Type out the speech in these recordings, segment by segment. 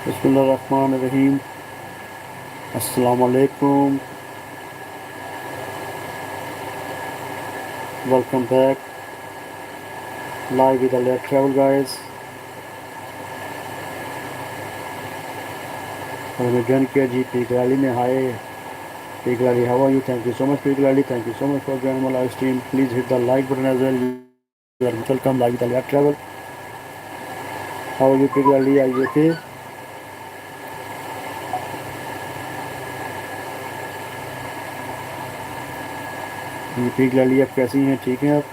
बिस्मिल्लाहिर्रहमानिर्रहीम। अस्सलाम वालेकुम। Welcome back live with अलहयात travel guys. और हमें ज्वाइन किया जी पीक रैली में। हाय पीक रैली, how are you? Thank you so much पीक रैली, thank you so much for joining my live stream. Please hit the like button as well. You are welcome live with अलहयात travel. How are you पीक रैली, are you okay? पीक रैली आप कैसी हैं, ठीक हैं आप?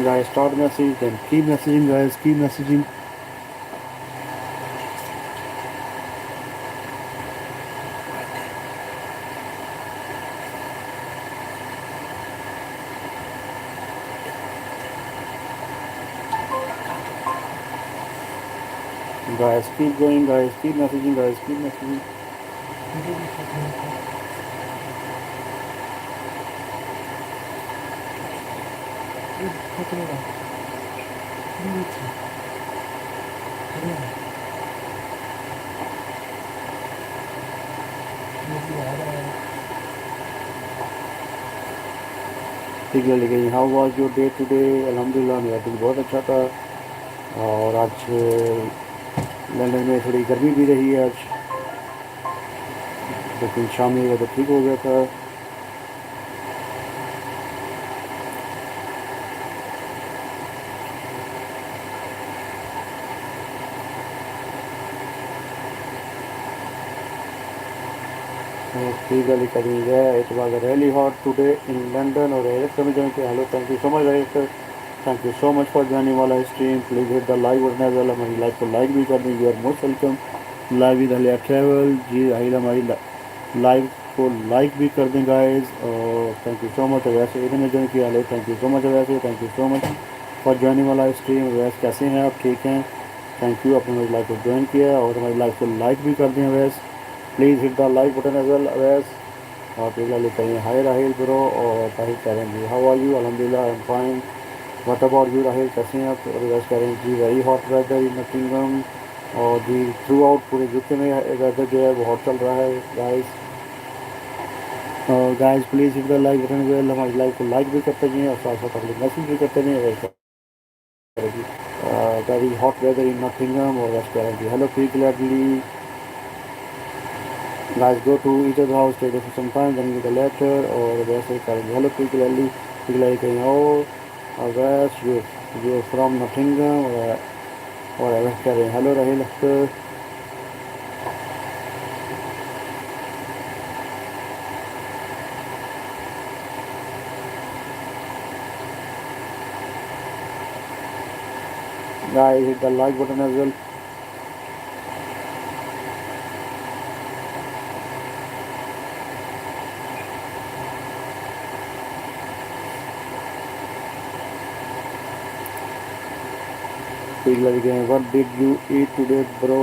Guys, start message, then keep messaging guys, keep messaging. Guys, keep going guys, keep messaging guys, keep messaging. ठीक है लेकिन how was your day today? अल्हम्दुलिल्लाह मेरा दिन बहुत अच्छा था। और आज लंदन में थोड़ी गर्मी भी रही है आज, लेकिन शाम में वेदर ठीक हो गया था। ठीक है करी है। It was really hot today in London. और एलेक्टर में ज्वाइन किया। Hello, thank you so much एलेक्टर, thank you so much for joining वाला stream. Please hit the like button as well. हमारी लाइव को लाइक भी कर दें। You are most welcome live with अलहयात travel जी। आइल हमारी लाइव को लाइक भी कर दें गाइज। और थैंक यू सो मच। वैसे इधर में ज्वाइन किया। Hello, thank you so much वैसे, thank you so much for joining वाला स्ट्रीम। वैसे कैसे हैं आप, ठीक हैं? थैंक यू, आपने हमारी लाइव को ज्वाइन किया और हमारी लाइव को लाइक भी कर दें वैसे। Please hit the like button as well वैसे। और पिघला लिखा है हाय राहिल ब्रो। और राहिल कह रहे हैं जी हाउ आर यू? अल्हम्दुलिल्लाह I am fine, what about you Rahil, कैसे हैं आप? और वैसे कह रहे हैं जी very hot weather in Nottingham. और जी थ्रू आउट पूरे यूके में वेदर जो है वो हॉट चल रहा है गाइस। और guys please hit the like button well. हमारी लाइक को लाइक भी करते जाइए और साथ साथ अपने मैसेज भी करते जाइए। Very hot weather in Nottingham. और वैसे कह रहे हैं जी हेलो पी gladly. Guys, go to each other house, stay there for some time, then get a letter और वैसे करेंगे। हेलो particularly कहीं और वैस you from Nottingham। और वैसे कह रहे हैं hello Rahil Akhtar. Guys, hit the like button as well. particularly what did you eat today bro?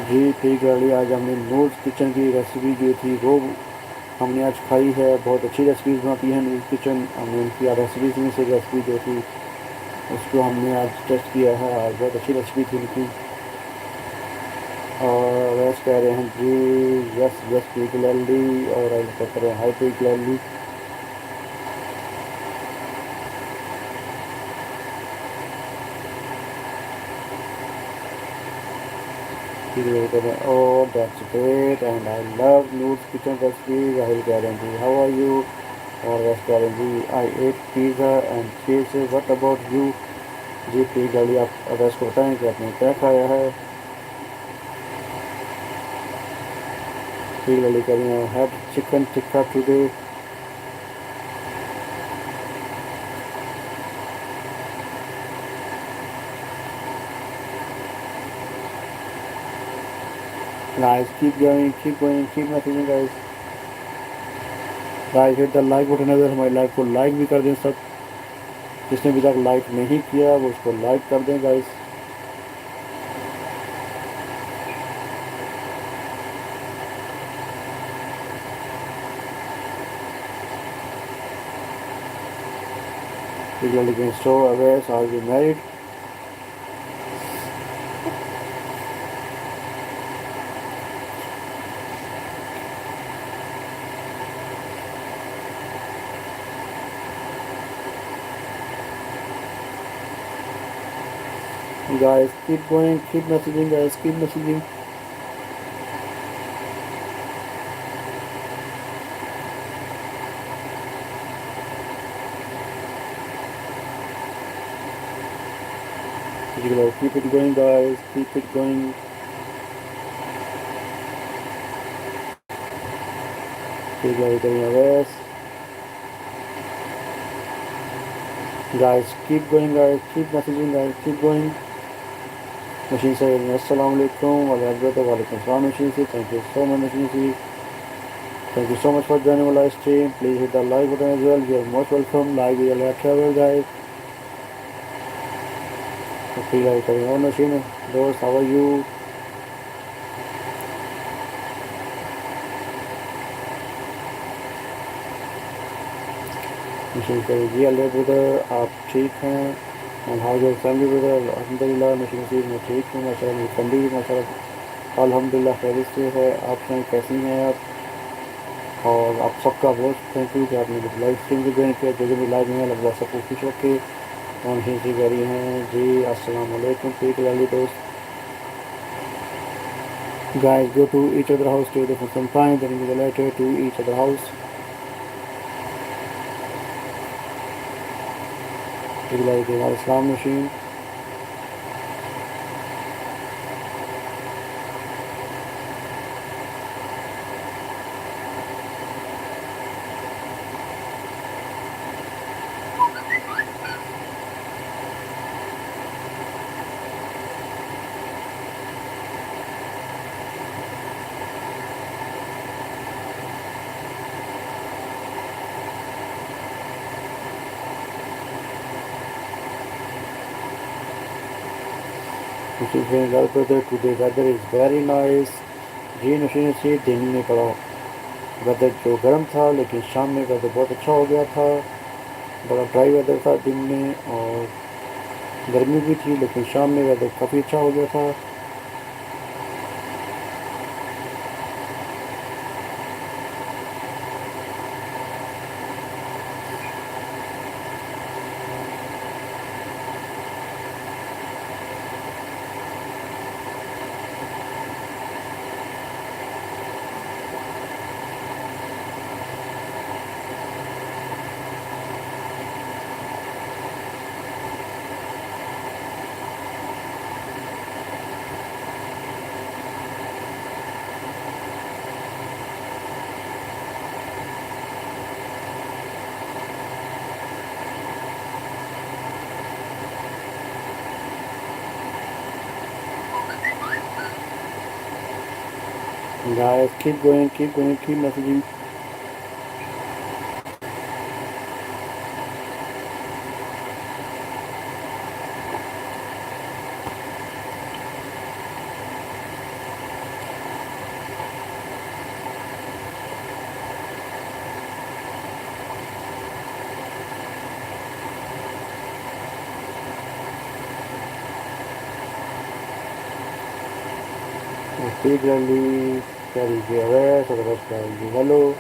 जी particularly आज हमने नूड्स किचन की रेसिपी जो थी वो हमने आज खाई है। बहुत अच्छी रेसिपीज़ बनाती है नूड्स किचन। हमने उनकी रेसिपीज़ में से रेसिपी जो थी उसको हमने आज टेस्ट किया है। आज बहुत अच्छी रेसिपी थी उनकी। और वैसे कह रहे हैं जी यस यस particularly। और आज कह रहे हैं high particularly। Oh, that's great and I love noodles kitchen recipes। Rahul कह रहे हैं जी how are you? और वैसे कह रहे हैं जी I ate pizza and cheese। what about you? Ji particularly आप वैसे को बताएं कि आपने क्या खाया है। particularly कह रहे हैं had chicken tikka today। guys keep going, keep going, keep messaging guys। guys hit the like button अगर हमारी लाइव को लाइक भी कर दें सब। जिसने अभी तक लाइक नहीं किया वो उसको लाइक कर दें guys. Regularly being so aware, are you married? Guys, keep going, keep messaging, guys, keep messaging. Regular, keep it going, guys, keep it going. Regular getting aware. Guys, keep going, guys, keep messaging, guys, keep going. Machine saying Assalamu alaikum, walaikum salam, Machine say, thank you so much, Machine say. Thank you so much for joining our live stream. Please hit the like button as well. You are most welcome. Live with Alhayat Travels, guys. Feel like coming on, Machine. Dost, how are you? Machine करी जी अल्लाह brother आप ठीक हैं and how your family brother अल्हम्दुलिल्लाह machine से मैं ठीक हूँ माशाल्लाह मेरी फैमिली भी माशाल्लाह अल्हम्दुलिल्लाह खैरियत से है। आप सुनाएं कैसी हैं आप? और आप सबका बहुत थैंक यू कि आपने मुझे लाइव स्ट्रीम भी ज्वाइन किया। जो भी लाइव में अल्लाह सबको खुश रखे। और मशीन से कह रही हैं जी अस्सलाम वालेकुम ठीक वाली दोस्त। Guys, go to each other house, stay there for some time, then give a letter to each other house. Like the Islam machine. Which is very well brother. Today weather is very nice. जी नशीन से दिन में बड़ा weather जो गर्म था लेकिन शाम में वेदर बहुत अच्छा हो गया था। बड़ा ड्राई वेदर था दिन में और गर्मी भी थी लेकिन शाम में वेदर काफ़ी अच्छा हो गया था। Guys, keep going, keep going, keep messaging. Particularly carry the aware, so the rest carry the hello.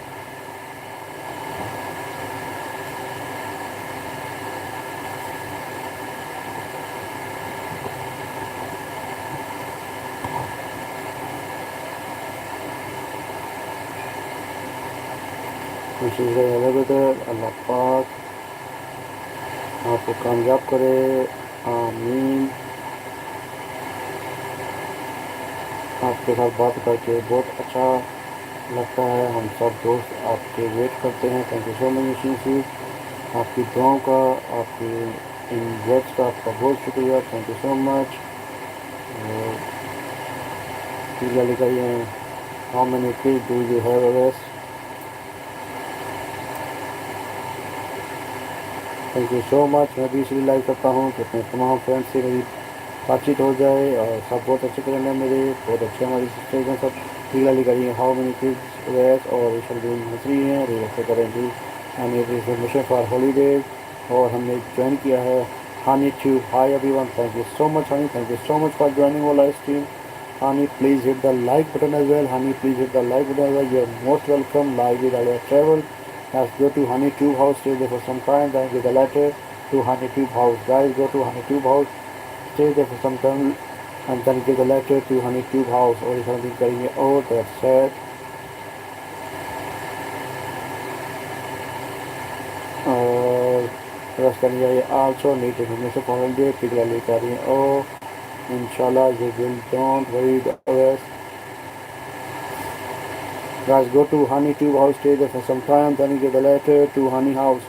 कोशिश है अलग उधर अल्लाह पाक आपको कामयाब करे आमीन। आपके साथ बात करके बहुत अच्छा लगता है। हम सब दोस्त आपके वेट करते हैं। थैंक यू सो मच मशीन सी। आपकी दुआओं का आपकी इन वर्ड्स का आपका बहुत शुक्रिया। Thank you so much. और लिखाइए how many kids do you have अवेस। Thank you so much. मैं भी इसलिए लाइक करता हूँ कि अपने तमाम फ्रेंड्स से मेरी बातचीत हो जाए और सब बहुत अच्छे तरह हैं मेरे बहुत अच्छे हमारी सिस्टर्स हैं सब। क्लियरली करिए हाउ मेनी किड्स वेस और ईशल दिन मसरी हैं रिलेक्ट करें जी and it is mission for holidays. और हमने ज्वाइन किया है honey tube. Hi everyone, thank you so much honey, thank you so much for joining our live stream. Honey, please hit the like button as well. Honey, please hit the like button as well. You're most welcome. Live with Alhayat Travel. Let's go to Honey Tube House. Stay there for some time. Then give the letter to Honey Tube House. Guys, go to Honey Tube House. Stay there for some time. And then give the letter to Honey Tube House. और something करेंगे. Oh, that's sad. और रस करेंगे ये also need information for holiday. पिघला लेकर आ रही हैं. Oh, inshallah you will. Don't worry the rest. Guys, go to Honey Tube House, stay there for some time, then you get the letter to Honey House.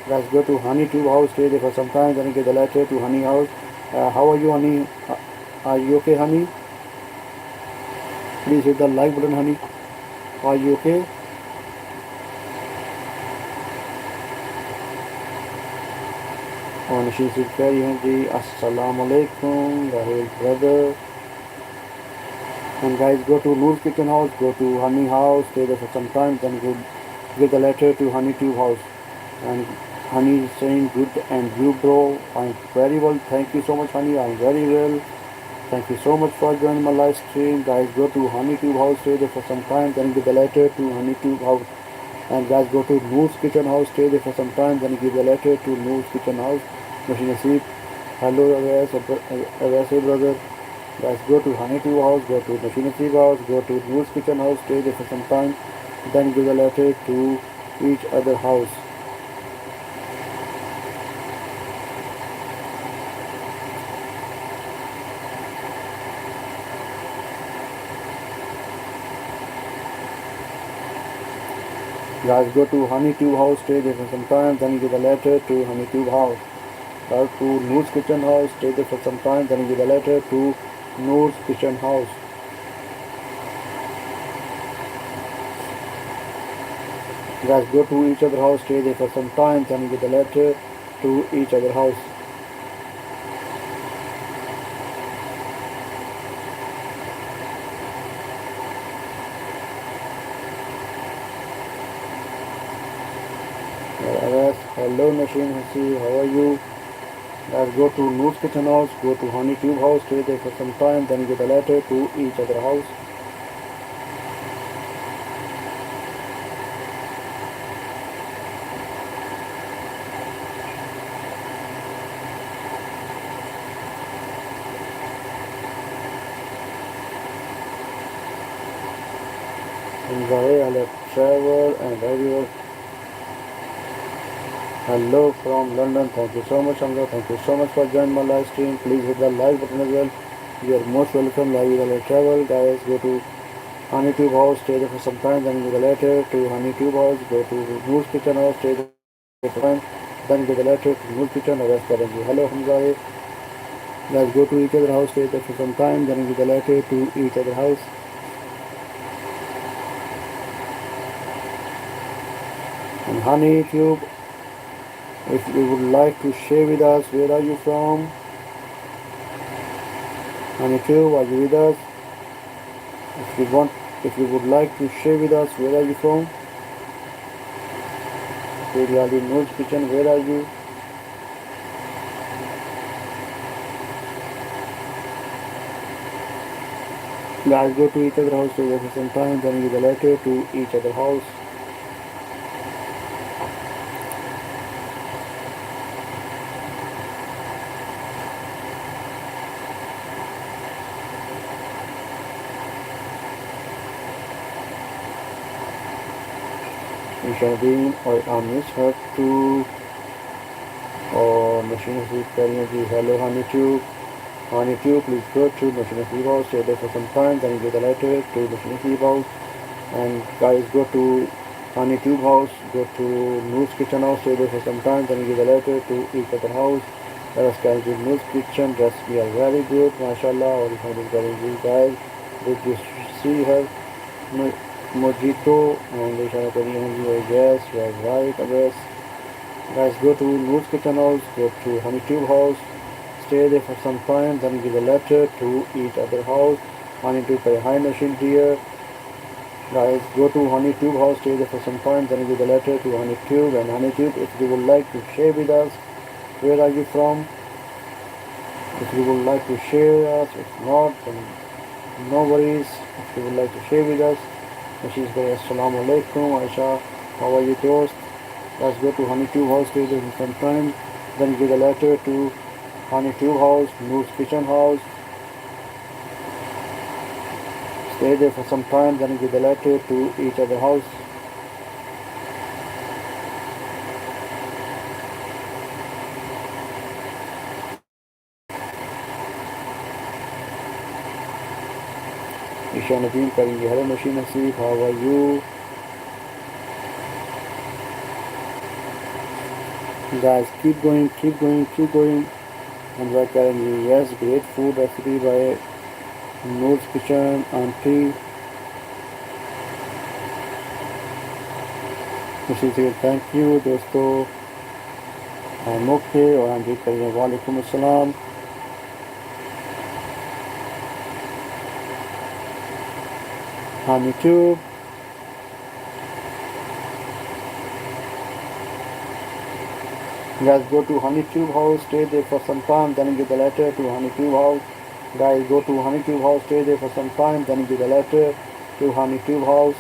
Guys, go to Honey Tube House, stay there for some time, then you get the letter to Honey House. How are you, Honey? Are you okay, Honey? Please hit the like button, Honey. Are you okay? और नशीन से कह रही हैं जी अस्सलाम वालेकुम Rahul brother. And guys, go to Noor's Kitchen House, go to Honey House, stay there for some time, then go give the letter to Honey Tube House. And Honey is saying good, and you bro, I'm very well. Thank you so much, Honey. I'm very well. Thank you so much for joining my live stream. Guys, go to Honey Tube House, stay there for some time, then give the letter to Honey Tube House. And guys, go to Noor's Kitchen House, stay there for some time, then give the letter to Noor's Kitchen House. Machine Nasib, hello, Awais brother. Guys, go to Honey Tube House, go to Machine Nasib House, go to Noor's Kitchen House, stay there for some time, then give the letter to each other house. Guys, go to Honey Tube House, stay there for some time, then give the letter to Honey Tube House. Go to Noor's Kitchen House, stay there for some time, then give the letter to Noor's Kitchen House. Guys, go to each other house, stay there for some time, then give the letter to each other house. Hello Nasheen Hasi, how are you? Guys, go to Noor's Kitchen House, go to Honey Tube House, stay there for some time, then give the letter to each other house. Enjoy Alhayat Travel and everyone. Hello from London. Thank you so much, Hamza. Thank you so much for joining my live stream. Please hit the like button as well. You are most welcome. Live with Alhayat Travel. Guys, go to Honey Tube House, stay there for some time, then give the letter to Honey Tube House. Go to Noor's Kitchen House, stay there for some time, then give the letter to Noor's Kitchen. Arrest करेंगे. Hello Hamza. Guys, go to each other house, stay there for some time, then give the letter to each other house. And Honey Tube, if you would like to share with us, where are you from? Honey Tube, are you with us? If you would like to share with us, where are you from? Really, Noor's Kitchen, where are you? Guys, go to each other house, stay there for some time, then give the letter to each other house. Shaheen और आमिश हर to और machine सीख करेंगे जी. Hello Honey Tube. Honey Tube, please go to Machine House, stay there for some time, then give the letter to Machine House. And guys, go to Honey Tube House, go to Noor's Kitchen House, stay there for some time, then give the letter to each other house. Let us guys with Noor's Kitchen, we are very good, mashallah. और इसमें भी करेंगे guys. Did you see her mojito? And इशारा करिए yes, you are right, I guess. Guys, go to Noor's Kitchen House, go to Honey Tube House, stay there for some time, then give a letter to each other house. Honey Tube, hi Nasheen dear. Guys, go to HoneyTube house, stay there for some time, then give the letter to HoneyTube. And HoneyTube, if you would like to share with us, where are you from? If you would like to share us, if not, then no worries. If you would like to share with us, Mrs. Bhai, Assalamu alaikum, Aisha, how are you, dost? Let's go to HoneyTube house, stay there for some time, then give the letter to HoneyTube house, Noor's Kitchen house, stay there for some time, then give the letter to each other house. Isha Nadeem करेंगे hello machine Nasif, how are you? Guys, keep going, keep going, keep going. Hamza करेंगे yes, great food recipe by Noor's Kitchen auntie. खुशी से thank you दोस्तों. I'm okay और हम भी करेंगे वालेकुम अस्सलाम. HoneyTube. Guys, go to HoneyTube house, stay there for some time, then give the letter to HoneyTube house. Guys, go to HoneyTube house, stay there for some time, then give the letter to HoneyTube house.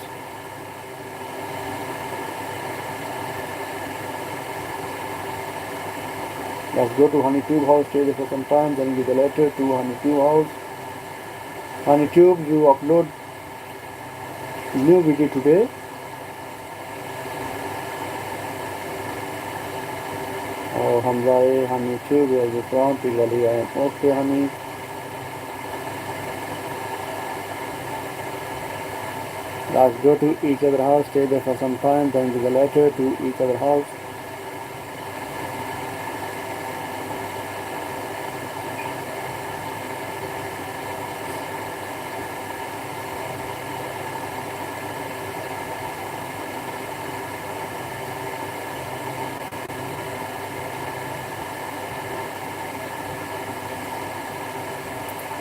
Guys, go to HoneyTube house, stay there for some time, then give the letter to HoneyTube house. HoneyTube, you upload new video today. Oh, Hamza, HoneyTube, where you from? Pigali, I am okay, honey. Let's go to each other house, stay there for some time, then give the letter to each other house.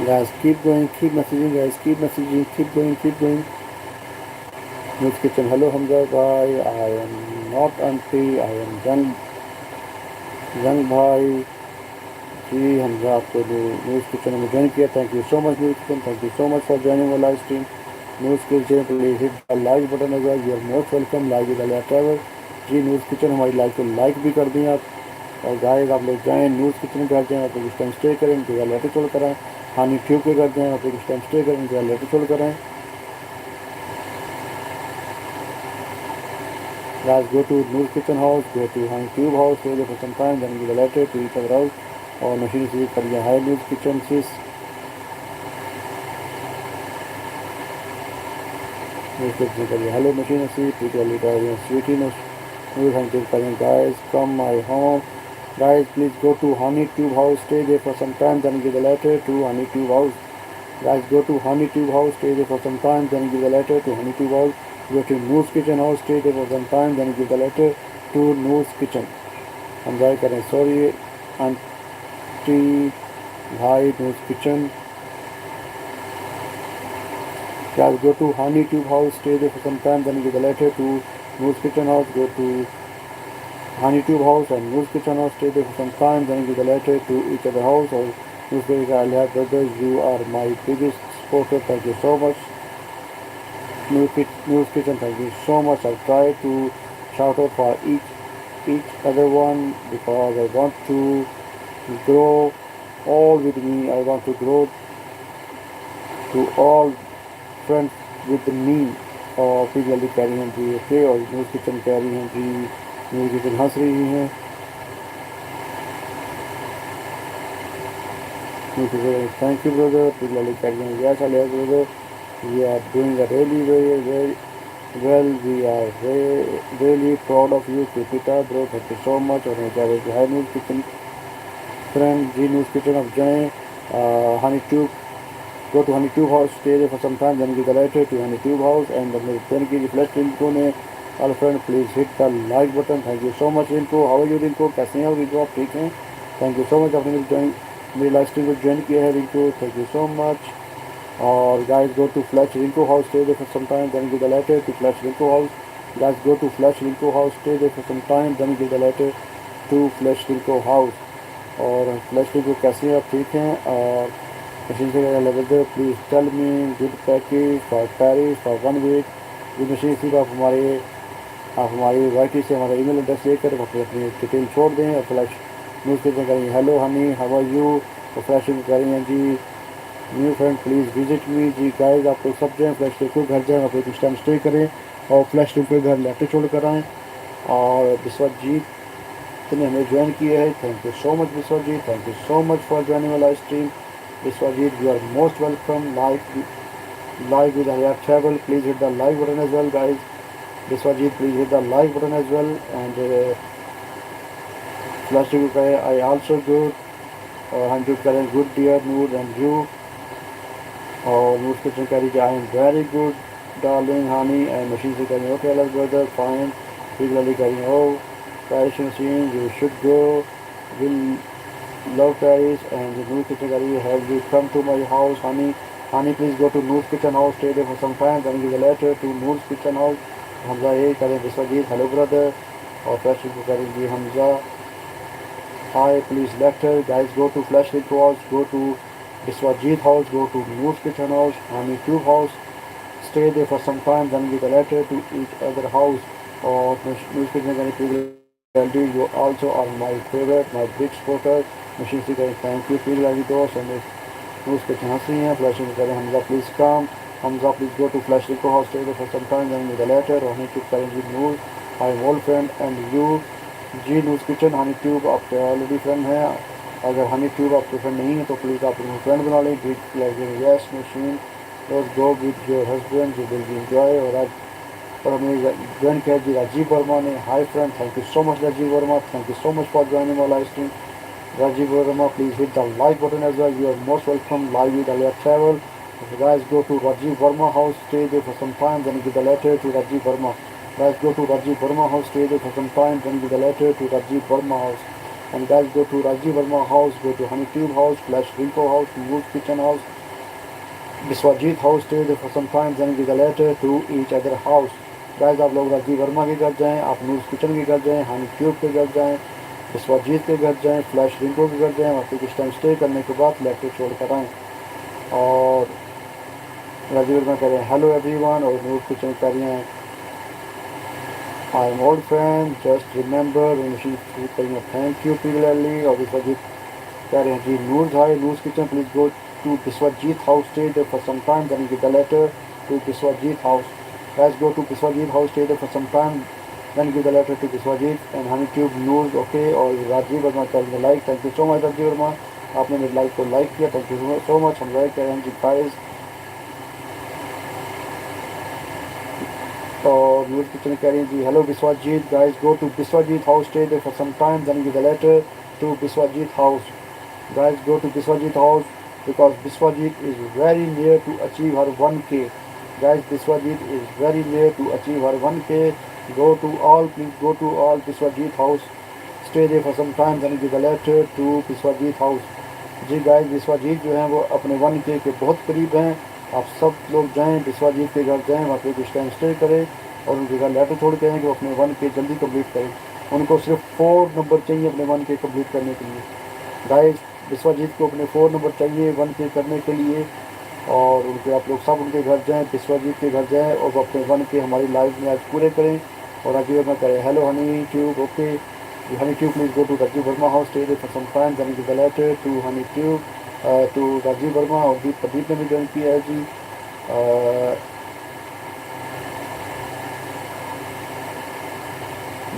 Guys, keep going, keep messaging, guys, keep messaging, keep going, keep going. Noor's Kitchen, hello Hamza bhai, I am not auntie, I am young bhai. जी हमजा आपको news kitchen में join किया. Thank you so much news kitchen, thank you so much for joining our live stream. News kitchen please hit the like button as well. You are most welcome. Like with अलहयात travel. जी news kitchen हमारी live को like भी कर दें आप. और guys आप लोग जाएँ न्यूज़ किचन में घर जाएँ, आप लोग इस टाइम स्टे करें, इनके लेटर छोड़ कर आएँ. HoneyTube के घर जाएँ, आप लोग इस टाइम स्टे करें, इनके लेटर छोड़ कर आएँ. Guys, go to Noor's Kitchen house, go to HoneyTube house, stay there for some time, then give a letter to each other house. और मशीन से करिए हाई न्यूज़ किचन सिस. करिए हेलो मशीन से पीटवाली करिए स्वीटी नो न्यूज़ करिए. guys come my home. Guys, please go to HoneyTube house, stay there for some time, then give a letter to HoneyTube house. Guys, go to HoneyTube house, stay there for some time, then give a letter to HoneyTube house. Go to Noor's Kitchen house, stay there for some time, then give the letter to Noor's Kitchen. हम जाए करें sorry aunty भाई Noor's Kitchen. Guys, go to HoneyTube house, stay there for some time, then give the letter to Noor's Kitchen house. Go to HoneyTube house and Noor's Kitchen house, stay there for some time, then give the letter to each other house. Or Noor's Alhayat brothers, you are my biggest supporter. Thank you so much. Noor's Kitchen, thank you so much. I'll try to shout out for each other one because I want to grow all with me. I want to grow to all friends with me. और फिर जल्दी कह रही हैं जी okay. और news kitchen कह रही हैं जी न्यूज़ किचन हंस रही हैं. Thank you brother. फिर जल्दी कह रही हैं yes अलहयात brother, we are doing a really very well. We are really proud of you. Keep it up bro. Thank you so much. और क्या बोलते हैं न्यूज़ किचन फ्रेंड जी न्यूज़ किचन अब जाएँ. HoneyTube, go to HoneyTube house, stay there for some time, then give the letter to HoneyTube house. And then की reflect इनको ने all friend please hit the like button. Thank you so much इनको. How are you इनको, कैसे हैं रिंको, आप ठीक हैं? Thank you so much. आपने मेरी लाइव स्ट्रीम को ज्वाइन किया है Rinko. Thank you so much. Or guys, go to Flash Rinku house, stay there for some time, then give the letter to Flash Rinku house. Guys, go to Flash Rinku house, stay there for some time, then give the letter to Flash Rinku house. और flash Rinku कैसे हैं, आप ठीक हैं? और machine से लगे please tell me good package for Paris for 1 week. ये मशीन सिर्फ आप हमारी वाइटी से हमारा ईमेल एड्रेस लेकर वहाँ पर अपनी डिटेल छोड़ दें। और फ्लैश न्यूज़ पेपर करेंगे hello honey how are you, और फ्लैश रिंकू करेंगे जी new friend please visit me. जी गाइस, आप लोग सब जाएँ फ्लैश रिंकू घर जाएँ, आप कुछ टाइम स्टे करें और फ्लैश रिंकू घर लेटर छोड़ कर आएँ। और बिस्वजीत ने हमें ज्वाइन किया है, thank you so much Biswajit, thank you so much for joining my live stream. Biswajit you are most welcome live with Hayat travel, please hit the like button as well guys. Biswajit please hit the like button as well. And flashing करें I also good, और हम जो करें good dear Noor and you. और Noor kitchen कह रही I am very good darling honey, and machine से करें ओके ब्रदर फाइन। फिर करें ओ Paris machine, you should go. Will love Paris. And the Noor Kitchen Curry, have you come to my house, honey? Honey, please go to Noor's Kitchen House, stay there for some time, then give a letter to Noor's Kitchen House. Hamza A. Karim Biswajit, hello brother. Or Flash Rico Karim Ji Hamza. Hi, please letter. Guys, go to Flash Rico House, go to Biswajit House, go to Noor's Kitchen House, Honey Tube House. Stay there for some time, then give a letter to each other house. Or Noor's Kitchen Curry, you also are my favorite, my big supporter. Machine से करें thank you feel लगी दोस्त, और उसके हंस रही हैं। Flashing करें Hamza please come, Hamza please go to flash Riko house stay for some time then with the letter. और हनी ट्यूब करें जी Noor I am old friend and you जी न्यूज़ किचन। हनी ट्यूब आपके ऑलरेडी फ्रेंड हैं, अगर हनी ट्यूब आपके friend नहीं है तो प्लीज़ आप उनको फ्रेंड बना लें। Greet like yes machine let's go with your husband you will be enjoy. और आज और हमें ज्वाइन किया जी राजीव वर्मा ने, hi friend thank you so much Rajiv Verma, thank you so much for joining my live stream. Rajiv Verma, please hit the like button as well. You are most welcome live with Alhayat Travel. If you guys go to Rajiv Verma house, stay there for some time, then give the letter to Rajiv Verma. Guys go to Rajiv Verma house, stay there for some time, then give the letter to Rajiv Verma house. And guys go to Rajiv Verma house, go to Honey Tube house, Flash Rinko house, Mood Kitchen house, Biswajit house, stay there for some time, then give the letter to each other house. Guys आप लोग राजीव वर्मा के घर जाएँ, आप नूर kitchen के घर जाएँ, Honey tube के घर जाएँ, विश्वजीत के घर जाएँ, फ्लैश रिंको के घर जाएँ, वहाँ पे कुछ टाइम स्टे करने के बाद लेटर छोड़ कर आएँ। और राजीव वर्मा कह रहे हैं हेलो एवरीवन, और नूर किचन कह रही हैं I am old friend just remember मशीन करेंगे थैंक यू पीगलली। और विश्वजीत कह रहे हैं जी नूर भाई Noor kitchen please go to Biswajit house stay there for some time then give the letter to Biswajit house. Guys go to Biswajit house, stay there for some time, then give the letter to Biswajit and Honey Tube News, okay। और राजीव वर्मा करेंगे like, thank you so much Rajiv Verma, आपने मेरे like को like किया, thank you so much. हम like करें जी guys. और न्यूज़ किचन कह रही हैं जी hello Biswajit, guys go to Biswajit house, stay there for some time, then give the letter to Biswajit house. Guys go to Biswajit house because Biswajit is very near to achieve her 1K. Guys, Biswajit is very near to achieve her 1K. Go to all, please go to all Biswajit house. Stay there for some time, then give a letter to Biswajit house. जी guys Biswajit जो हैं वो अपने 1K के बहुत करीब हैं। आप सब लोग जाएं विश्वजीत के घर जाएं, वहाँ पे कुछ टाइम स्टे करें और उनके घर लेटर छोड़ के आएँ कि वो अपने 1K जल्दी कंप्लीट करें। उनको सिर्फ 4 नंबर चाहिए अपने 1K कंप्लीट करने के लिए। गाइस विश्वजीत को अपने 4 नंबर चाहिए 1K करने के लिए, और उनके आप लोग सब उनके घर जाएं, विश्वजीत के घर जाएं और अपने 1K हमारी लाइफ में आज पूरे करें। और राजीव वर्मा करें hello honey tube, okay honey tube please go to Rajiv Verma house, stay there for some time, then give the letter to honey tube to Rajiv Verma. और दीप प्रदीप ने भी ज्वाइन किया है जी।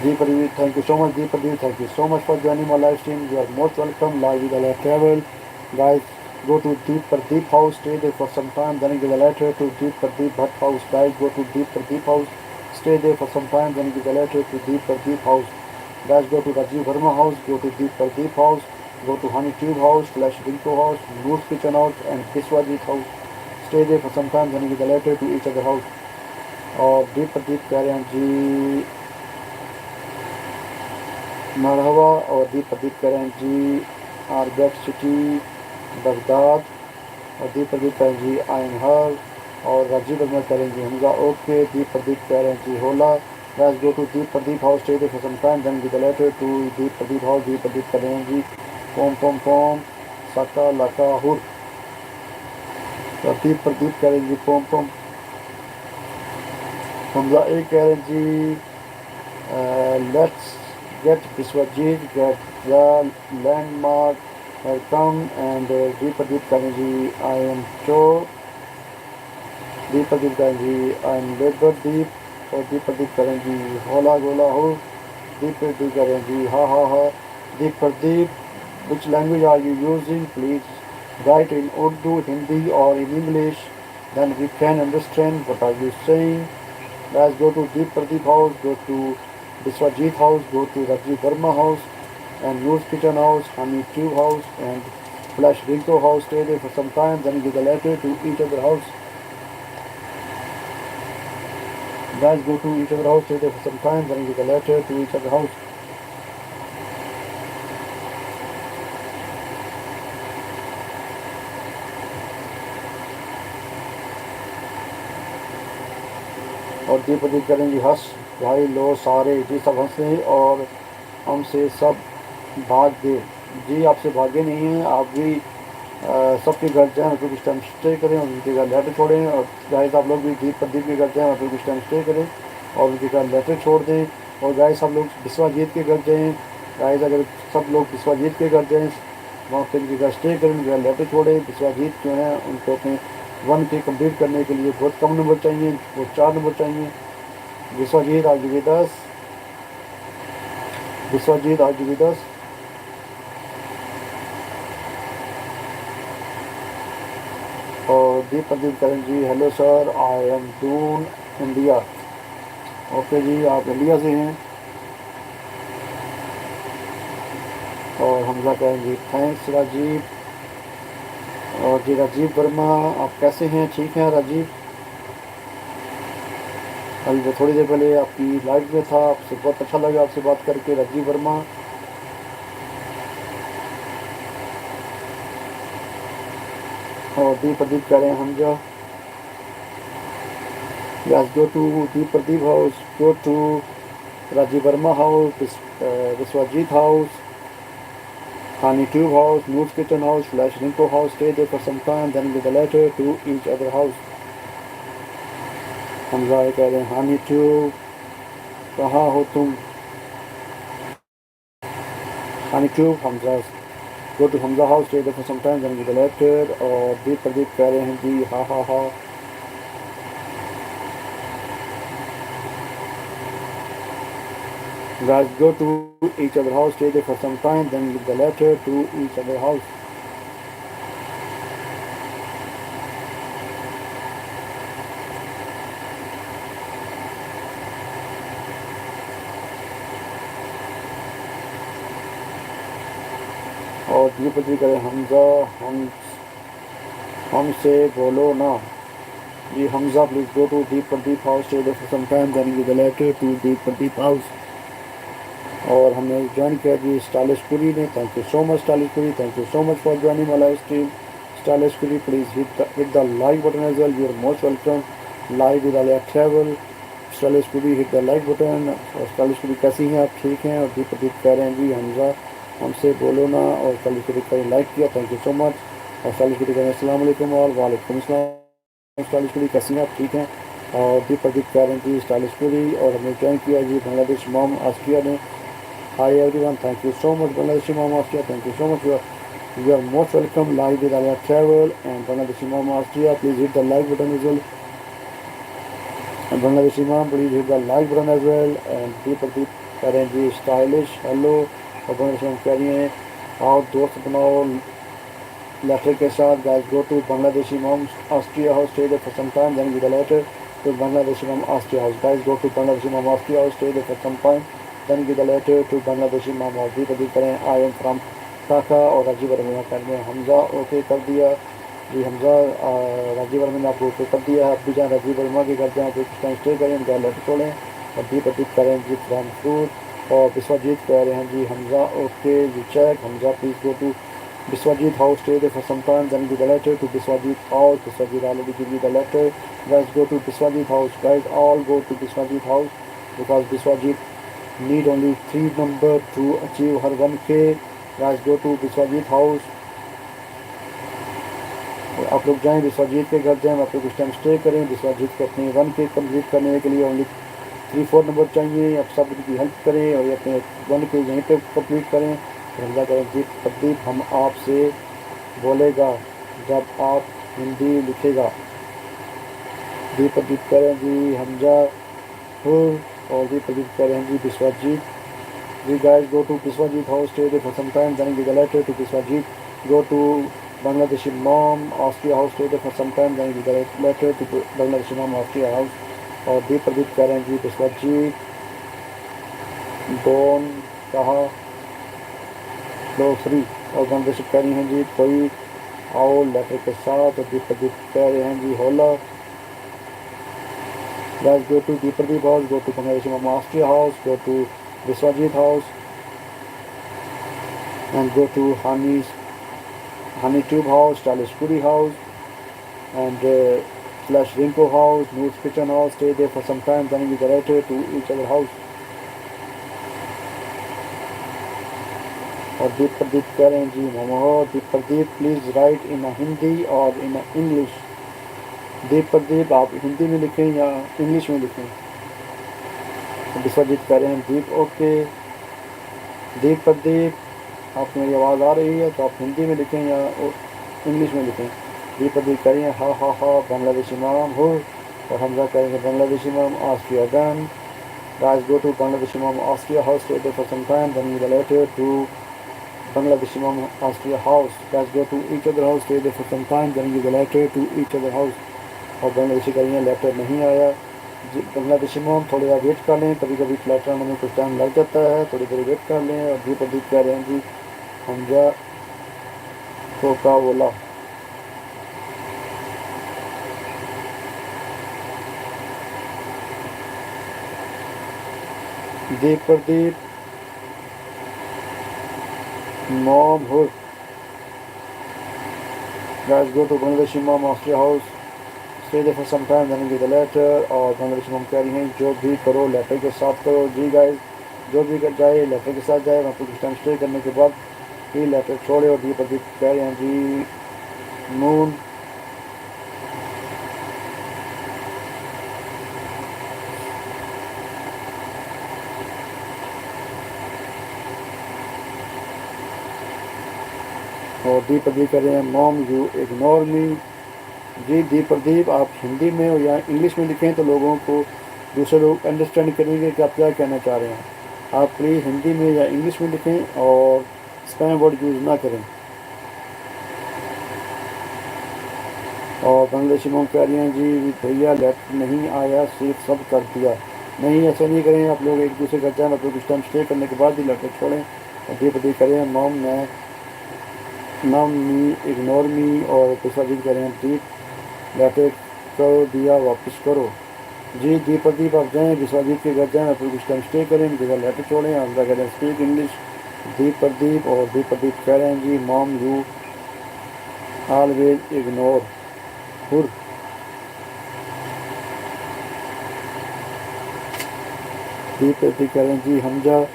Deep Pradeep, thank you so much. Deep Pradeep, thank you so much for joining my live stream. You are most welcome live with Alhayat Travel. Guys, go to Deep Pradeep house, stay there for some time, then give a letter to Deep Pradeep Bhatt house. Guys, go to Deep Pradeep house, stay there for some time, then give a letter to Deep Pradeep house. Guys, go to Rajiv Verma house, go to Deep Pradeep house, go to Honey Tube house, Flash Rinko house, Noor's Kitchen house, and Biswajit house. Stay there for some time, then give a letter to each other house. और Deep Pradeep कह रहे हैं जी मरहबा, और दीप प्रदीप करें जी आरबेट city Baghdad. और दीप प्रदीप कह रहे हैं जी आई एम हर। और राजीव वर्मा कह रहे हैं जी हमजा ओके। दीप प्रदीप कह रहे हैं जी होला। Let's go to Deep Pradeep house stay there for some time then give the letter to Deep Pradeep house. Deep Pradeep कह रहे हैं जी पोम पोम पोम साका लाका हुर। और दीप प्रदीप कह रहे हैं जी पोम पोम। हमजा एक कह रहे हैं जी let's get Biswajit, get the landmark come and Deepadeep Karanji, I am Cho, Deepadeep Karanji, I am Deep or Deepadeep Karanji, Hola Gola Ho, Deepadeep Karanji, Ha Ha Ha, Deepadeep, which language are you using? Please write in Urdu, Hindi or in English, then we can understand what are you saying. Let's go to Deep Pradeep house, go to Biswajit house, go to Rajiv Verma house, and Noor's kitchen house, Honey Tube house, and Flash Rinko house. Stay there for some time, then give a letter to each other house. Guys, go to each other house, stay there for some time, then give a letter to each other house. और दीप प्रदीप करेंगी हंस भाई लो सारे जी सब हंसे और हमसे सब भाग गए। जी आपसे भागे नहीं हैं, आप भी सबके घर जाएँ और कुछ टाइम स्टे करें और उनके घर लेटर छोड़ें। और गाइस आप लोग भी दीप प्रदीप के घर जाएँ और कुछ टाइम स्टे करें और उनके घर लेटर छोड़ दें। और गाइस आप लोग विश्वजीत के घर जाएँ। गाइस अगर सब लोग विश्वजीत के घर जाएँ वहाँ पे उनके घर स्टे करें, उनके घर लेटर छोड़ें। विश्वजीत जो हैं उनको अपने 1K कंप्लीट करने के लिए बहुत कम नंबर चाहिए, वो 4 नंबर चाहिए। विश्वजीत आज भी 10, विश्वजीत आज भी 10। और Deep Pradeep Karan ji hello sir I am Doon India. Okay जी आप इंडिया से हैं। और हमजा करण जी थैंक्स राजीव। और जी राजीव वर्मा आप कैसे हैं? ठीक हैं राजीव? अभी मैं थोड़ी देर पहले आपकी लाइव में था, आपसे बहुत अच्छा लगा आपसे बात करके राजीव वर्मा। और दीप प्रदीप कह रहे हैं Hamza yes go to Deep Pradeep house, go to Rajiv Verma house, Biswajit house, Honey Tube house, Nood's kitchen house, Flash Rinko house. Stay there for some time, then give a letter to each other house. Hamza कह रहे हैं Honey Tube कहाँ हो तुम? Honey Tube Hamza go to Hamza house, stay there for some time, then give a letter. और दीप प्रदीप कह रहे हैं जी हा हा हा। Guys go to each other house, stay there for some time, then give the letter to each other house. और दीप प्रदीप कह रहे हैं हमजा हमसे बोलो ना। जी Hamza please go to Deep Pradeep house, stay there for some time, then give the letter to Deep Pradeep house. और हमने ज्वाइन किया जी स्टाइलिश पुरी ने। Thank you so much stylish Puri, thank you so much for joining my live stream. Stylish Puri please hit the like button as well, you are most welcome live with अलहयात travel. Stylish Puri hit the like button. और stylish Puri कैसी हैं आप? ठीक हैं? और दीप प्रदीप कह रहे हैं जी हमजा हमसे बोलो ना। और स्टाइलिश पुरी का लाइक किया, थैंक यू सो मच। और स्टाइलिश पुरी कह रहे हैं अस्सलाम वालेकुम और वालेकुम अस्सलाम। स्टाइलिश पुरी कैसी हैं आप? ठीक हैं? और दीप प्रदीप कह रहे हैं जी स्टाइलिश पुरी। और हमने ज्वाइन किया जी बांग्लादेश मॉम ऑस्ट्रिया ने। Hi everyone, thank you so much Bangladeshi Mom Austria, thank you so much. You are most welcome live with Alhayat Travel and Bangladeshi Mom Austria. Please hit the like button as well. And Bangladeshi Mom, please hit the like button as well. And Deep करें जी stylish hello। और Bangladeshi Mom कह रही हैं आओ दोस्त बनाओ letter के साथ। Guys go to Bangladeshi Mom Austria house, stay there for some time, then give the letter to Bangladeshi Mom Austria house. Guys go to Bangladeshi Mom Austria house, stay there for some time, then give the letter to Bangladeshi Mom और दीप करें I am from Dhaka. और राजीव वर्मा करें Hamza okay कर दिया जी हमजा। राजीव वर्मा ने आपको okay कर दिया। आप भी जाएँ राजीव वर्मा के घर जाएँ, कुछ टाइम स्टे करें, उनका लेटर छोड़ें। और दीप करें जी फ्राम फ्रूट। और विश्वजीत कह रहे हैं जी Hamza okay you check. Hamza please go to Biswajit House, stay there for some time, then give the letter to Biswajit House. Biswajit already give you the letter. Guys, go to Biswajit House. Guys, all go to Biswajit House because Biswajit need only 3 number to achieve her 1K. Guys, go to Biswajit House. आप लोग जाएं विश्वजीत के घर जाएं, आप लोग उस time stay करें। विश्वजीत को अपने 1K कंप्लीट करने के लिए ओनली 3-4 नंबर चाहिए। आप सब उनकी हेल्प करें और अपने 1K यहीं पे कंप्लीट करें। हमजा करें जी प्रदीप हम आपसे बोलेगा जब आप हिंदी लिखेगा। जी प्रदीप करें जी हमजा और जी प्रदीप करें जी विश्वजीत। जी guys, go to Biswajit house, stay there for some time, then give a letter to Biswajit. Go to Bangladeshi mom Austria house, stay there for some time, then give a letter to Bangladeshi mom Austria house. और दीप प्रदीप कह रहे हैं जी Vishwajeet done कहा लो free. और बांग्लादेश कह रही हैं जी कोई आओ लेटर के साथ। और दीप प्रदीप कह रहे हैं जी होला। Guys, go to Deep Pradeep house, go to Bangladeshi mom Austria house, go to Biswajit house, and go to Honey Tube house, Stylish Puri house, and slash Rinko house, Nood's Kitchen house. Stay there for some time, then you get to each other house. और दीप प्रदीप कह रहे हैं जी मोहम्मद दीप Pradeep please write इन हिंदी और in English. दीप प्रदीप आप हिंदी में लिखें या English में लिखें। विश्वजीत कह रहे हैं दीप ओके। दीप प्रदीप आपको मेरी आवाज़ आ रही है तो आप हिंदी में लिखें या इंग्लिश में लिखें। दीप प्रदीप कह रहे हैं हा बांग्लादेशी माम हो। और हमजा करेंगे बांग्लादेशी माम Austria done. Guys, go to Bangladeshi mom Austria house, stay there for some time, then you will letter to Bangladeshi mom Austria house. Guys, go to each other house, stay there for some time, then you will letter to each other house. और बांग्लादेशी करेंगे letter नहीं आया। Bangladeshi mom थोड़ी देर wait कर लें, कभी कभी letter आने में कुछ टाइम लग जाता है, थोड़ी देर वेट कर लें। और जी प्रदीप कह रहे हैं जी हमजा तो का बोला। जी प्रदीप मॉम हो। Guys, go to Bangladeshi mom Austria house, stay there for some time, then give the letter। और बांग्लादेशी मॉम कह रही हैं जो भी करो लेटर के साथ करो। जी गाइस, जो भी कर जाए लेटर के साथ जाए। मतलब कुछ टाइम स्टे करने के बाद ही लेटर छोड़े। और जी प्रदीप कह रहे हैं जी नून और दीप प्रदीप कह रहे हैं मॉम यू इग्नोर मी। जी दीप प्रदीप आप हिंदी में हो या इंग्लिश में लिखें तो लोगों को दूसरे लोग अंडरस्टैंड करेंगे कि आप क्या कहना चाह रहे हैं। आप प्लीज़ हिंदी में या इंग्लिश में लिखें और स्पैम वर्ड यूज़ ना करें। और बांग्लादेशी मॉम कह रही हैं जी भैया लेटर नहीं आया सिर्फ सब कर दिया। नहीं, ऐसा नहीं करें। आप लोग एक दूसरे घर जाएँ, आप लोग कुछ टाइम स्टे करने के बाद ही लेटर छोड़ें। और दीप प्रदीप कह रहे हैं मॉम मैं नाम मी इग्नोर मी। और विश्वजीत कह रहे हैं दीप लेटर कर दिया वापस करो। जी दीप प्रदीप आप जाएँ विश्वजीत के घर जाएँ, आप कुछ टाइम स्टे करें, उनके घर लेटर छोड़ें। आप कह रहे हैं स्पीक इंग्लिश दीप प्रदीप। और दीप प्रदीप कह रहे हैं जी मॉम यू ऑलवेज इग्नोर हुर। दीप प्रदीप कह रहे हैं जी Hamza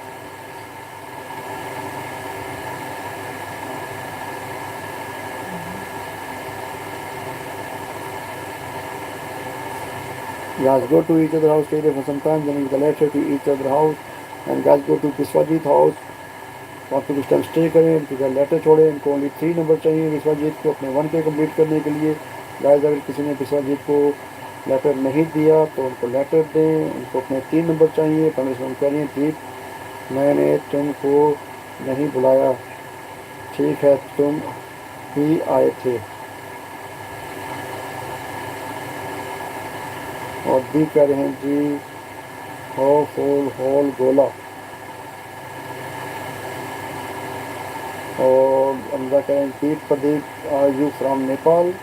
Guys, go to each other house, stay there for some time, then give the letter to each other house. And guys, go to Biswajit house, वहाँ पे कुछ टाइम स्टे करें, उनके लेटर छोड़ें। इनको ओनली 3 नंबर चाहिए विश्वजीत को अपने 1K कंप्लीट करने के लिए। गाइस, अगर किसी ने विश्वजीत को लेटर नहीं दिया तो उनको लेटर दें। उनको अपने 3 नंबर चाहिए। परमिशन करें दीप मैंने तुमको नहीं बुलाया, ठीक है तुम ही आए थे। और दी कह रहे हैं जी हो फूल होल गोला। और हमजा कह रहे हैं Deep Pradeep are you from Nepal.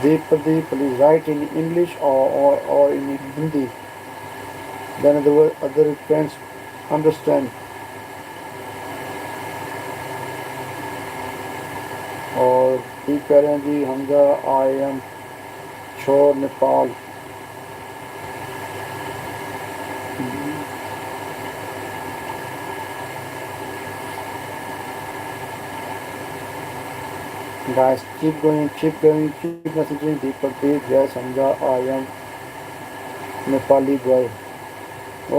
Deep Pradeep, please write in English or in Hindi. Then other friends understand. और ठीक कह रहे हैं जी हमजा आई एम छोर Nepal. Guys, keep going, keep messaging Deep Pradeep. Yes, Hamza, I am Nepali boy.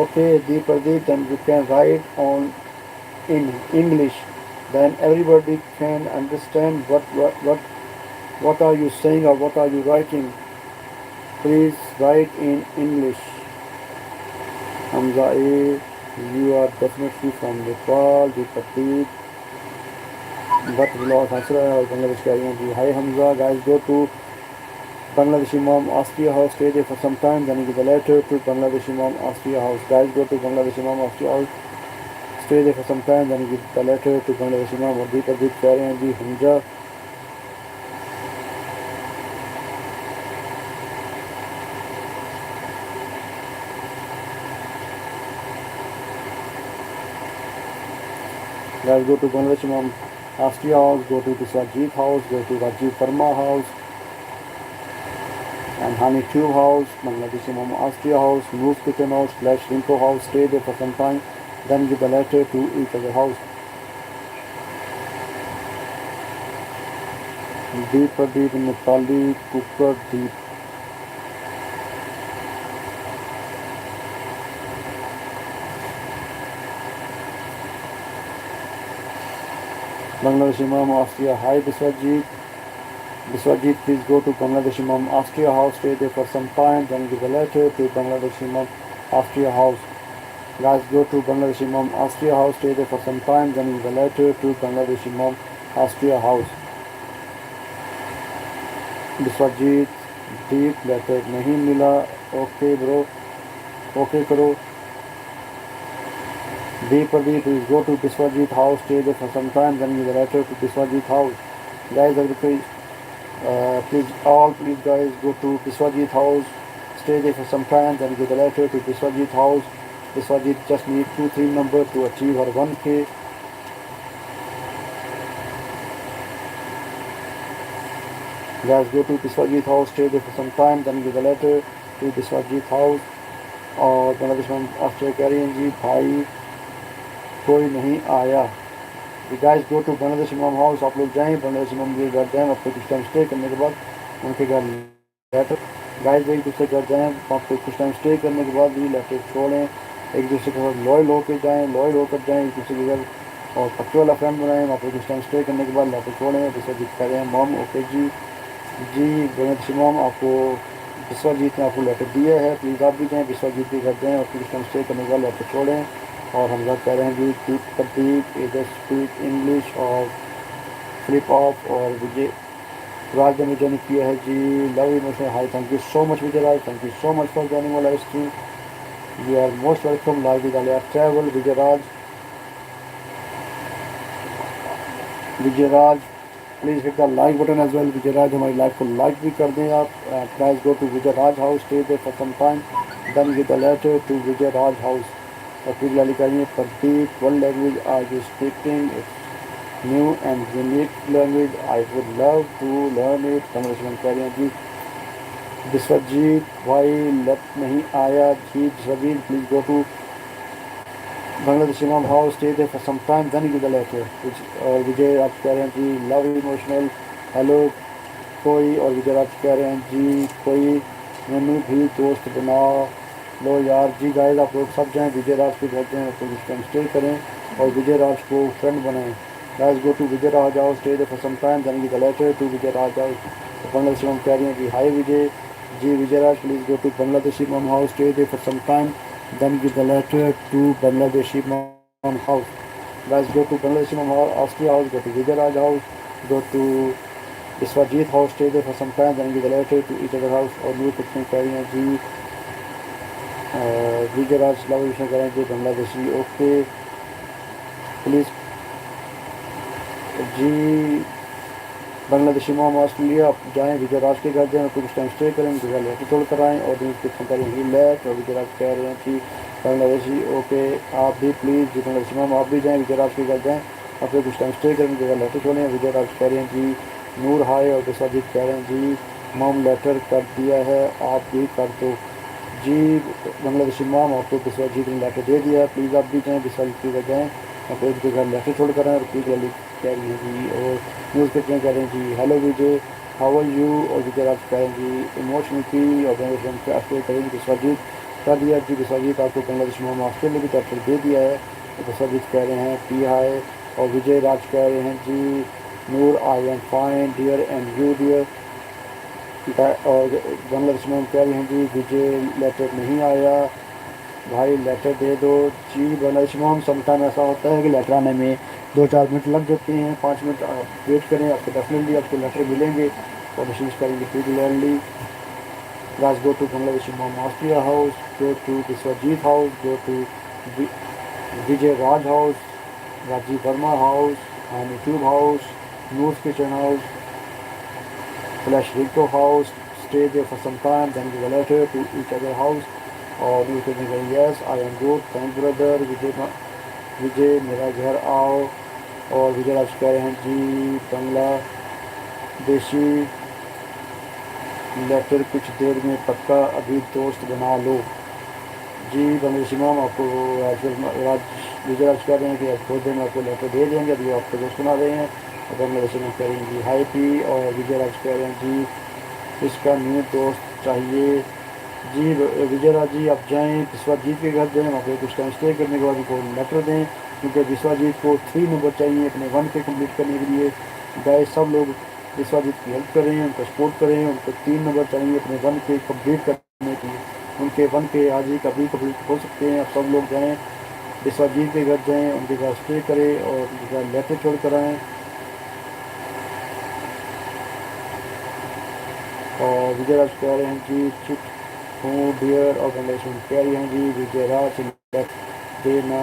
Okay, Deep Pradeep, then you can write on in English. Then everybody can understand what are you saying or what are you writing. Please write in English. Hamza A, you are definitely from Nepal. Deep Pradeep. But we lost answer. Bangladesh carrying. Hi Hamza, guys, go to Bangladeshi Mom Austria House, stay there for some time, then you give a letter to Bangladeshi Mom Austria House. Guys, go to Bangladeshi Mom Austria House, stay there for some time, then you give the letter to Bangladeshi Mom. और deep deep कह रहे हैं जी Hamza. Guys, go to Bangladeshi Mom Austria House, go to Biswajit House, go to Rajiv Verma House, and Honey Tube House, Bangladeshi Mom Austria House, Moose Kitchen House, Flash Rinko House, stay there for some time, then give a letter to each other house. Deep Pradeep Nepali Cooker Deep. Bangladeshi Mom Austria. Hi Biswajit. Biswajit, please go to Bangladeshi Mom Austria House, stay there for some time, then give a letter to Bangladeshi Mom Austria House. Guys, go to Bangladeshi Mom Austria House, stay there for some time, then give a letter to Bangladeshi Mom Austria House. Biswajit, deep letter नहीं मिला. Okay bro, okay करो. Deep Pradeep, please go to Biswajit House, stay there for some time, then give a letter to Biswajit House. Guys, please guys go to Biswajit House, stay there for some time, then give a letter to Biswajit House. Biswajit just need 2-3 numbers to achieve her 1K. Guys, go to Biswajit House, stay there for some time, then give a letter to Biswajit House. और बांग्लादेश में Australia कह रही हैं जी भाई कोई नहीं आया. Guys, go to Bangladesh इमाम हाउस. आप लोग जाएं बांग्लादेश इमाम के घर जाएं, वहाँ पे कुछ टाइम स्टे करने के बाद उनके घर लेटर. गाइस, एक दूसरे घर जाएं, वहाँ पे कुछ टाइम स्टे करने के बाद भी लेटर छोड़ें. एक दूसरे के साथ लॉयल होकर जाएँ, लॉयल होकर जाएँ एक दूसरे के घर, और पक्के वाला फ्रेंड बनाएं. वहाँ पे कुछ टाइम स्टे करने के बाद लेटर छोड़ें. विश्वजीत कह रहे हैं मॉम ओके जी बांग्लादेश इमाम आपको विश्वजीत ने आपको लेटर दिया है, प्लीज़ आप भी जाएँ विश्वजीत के घर जाएँ और कुछ टाइम स्टे करने के बाद लेटर छोड़ें. और हम लोग कह रहे हैं जी दीप प्रदीप इधर स्पीक इंग्लिश और फ्लिप ऑफ. और विजय राज ने ज्वाइन किया है जी. Love emotion. Hi, thank you so much Vijay Raj, thank you so much for joining live stream. You are most welcome live with Alia travel. Vijay Raj please hit the like button as well. Vijay Raj हमारी live को like भी कर दें आप. Please go to Vijay Raj house, stay there for some time, then give the letter to Vijay Raj house. और फिर लाली करिए Pradeep one language are you speaking, it's new and unique language, I would love to learn it. Conversation कह रहे हैं जी. विश्वजीत भाई late नहीं आया जी. Biswajit please go to Bangladesh इमाम house, stay there for some time, then give the letter. और विजय राज कह रहे हैं जी लव इमोशनल हेलो कोई. और विजय राज कह रहे हैं जी कोई मैनू भी दोस्त बनाओ लो यार जी. गाइस, आप लोग सब जाएं विजय राज के घर जाएं, तो इस टाइम स्टे करें और विजय राज को फ्रेंड बनाएं. Guys, go to Vijay Raj house, stay there for some time, then give the letter to Vijay Raj house. तो बांग्लादेश इमाम कह रही हैं कि hi Vijay ji. Vijay Raj please go to Bangladesh इमाम house, stay there for some time, then give the letter to Bangladeshi Imam House. Guys, go to Bangladeshi Imam Austria House, go to Vijay Raj House, go to Biswajit House, stay there for some time, then give the letter to each other house. और new कुछ कह रही हैं जी विजय राज love विषय करेंगे Bangladeshi. Okay please जी बांग्लादेशी मोम Australia, आप जाएँ विजय राज के घर जाएँ, कुछ टाइम स्टे करें, उनके घर लेटर छोड़ कर आएँ और डिस्क्रिप्शन करें रिलैक्स। और विजय राज कह रहे हैं कि बांग्लादेशी ओके, आप भी प्लीज़ जी बांग्लादेशी मोम आप भी जाएँ विजय राज के घर जाएँ और फिर कुछ टाइम स्टे करें, उनके घर लेटर छोड़ें। विजय राज कह रहे हैं जी नूर हाय और विश्वजीत कह रहे हैं जी मोम लेटर कर दिया है, आप भी कर दो जी। बांग्लादेशी मोम आपको विश्वजीत ने लेटर दे दिया है, प्लीज़ आप भी जाएँ विश्वजीत के घर जाएँ और फिर उनके घर लेटर छोड़ कर आएँ। और प्लीज़ वाली कह रही है जी और न्यूज़ पेपर कह रहे हैं जी hello Vijay how are you. और विजय राज कह रहे हैं जी इमोशनल की और बांग्लादेश के ऑस्ट्रेलिया करेंगे विश्वजीत कर दिया जी। विश्वजीत आपको बांग्लादेश मोम ऑस्ट्रेलिया की तरफ दे दिया है। तो विश्वजीत कह रहे हैं पी हाय। और विजय राज कह रहे हैं जी Noor I am fine dear and you dear. और बांग्लादेश में कह रहे हैं जी विजय लेटर नहीं आया, भाई लेटर दे दो जी। बांग्लादेश में हम समटाइम ऐसा होता है कि लेटर आने में 2-4 मिनट लग जाते हैं, 5 मिनट आप वेट करें, आपको डेफिनेटली आपको लेटर मिलेंगे और कोशिश करेंगे regularly. Let's go to Bangladesh Imam Austria house, go to Biswajit house, go to Vijay Raj house, Rajiv Verma house, and YouTube house, Noor's Kitchen house, Flash Rico house, stay there for some time, then give a letter to each other house. और you can say yes, I am good, thank brother, विजय मेरा घर आओ। और विजय राज कह रहे हैं जी Bangladeshi letter कुछ देर में पक्का, अभी दोस्त बना लो जी। बांग्लादेशी मैम आपको विजय राज कह रहे हैं कि आप थोड़ी देर में आपको लेटर दे देंगे, अभी आपको दोस्त बना रहे हैं। और बांग्लादेशी मैम कह रही हैं जी हाई पी। और विजय राज कह रहे हैं जी इसका न्यू दोस्त चाहिए जी। विजय राज जी आप जाएँ विश्वजीत के घर जाएँ, वहाँ पे कुछ टाइम स्टे करने के बाद उनको लेटर दें, क्योंकि विश्वजीत को 3 नंबर चाहिए अपने 1 के कम्प्लीट करने के लिए। गाइस सब लोग विश्वजीत की हेल्प करें, उनको सपोर्ट करें, उनको 3 नंबर चाहिए अपने 1 के कम्प्लीट करने के लिए। उनके 1 के आज ही कभी कम्प्लीट हो सकते हैं। आप सब लोग जाएँ विश्वजीत के घर जाएँ, उनके घर स्टे करें और उनके घर लेटर छोड़ कर आएँ। और विजय राज कह रहे हैं जी चुप हूँ डियर। और बांग्लादेश में कह रही हैं जी विजय राज देना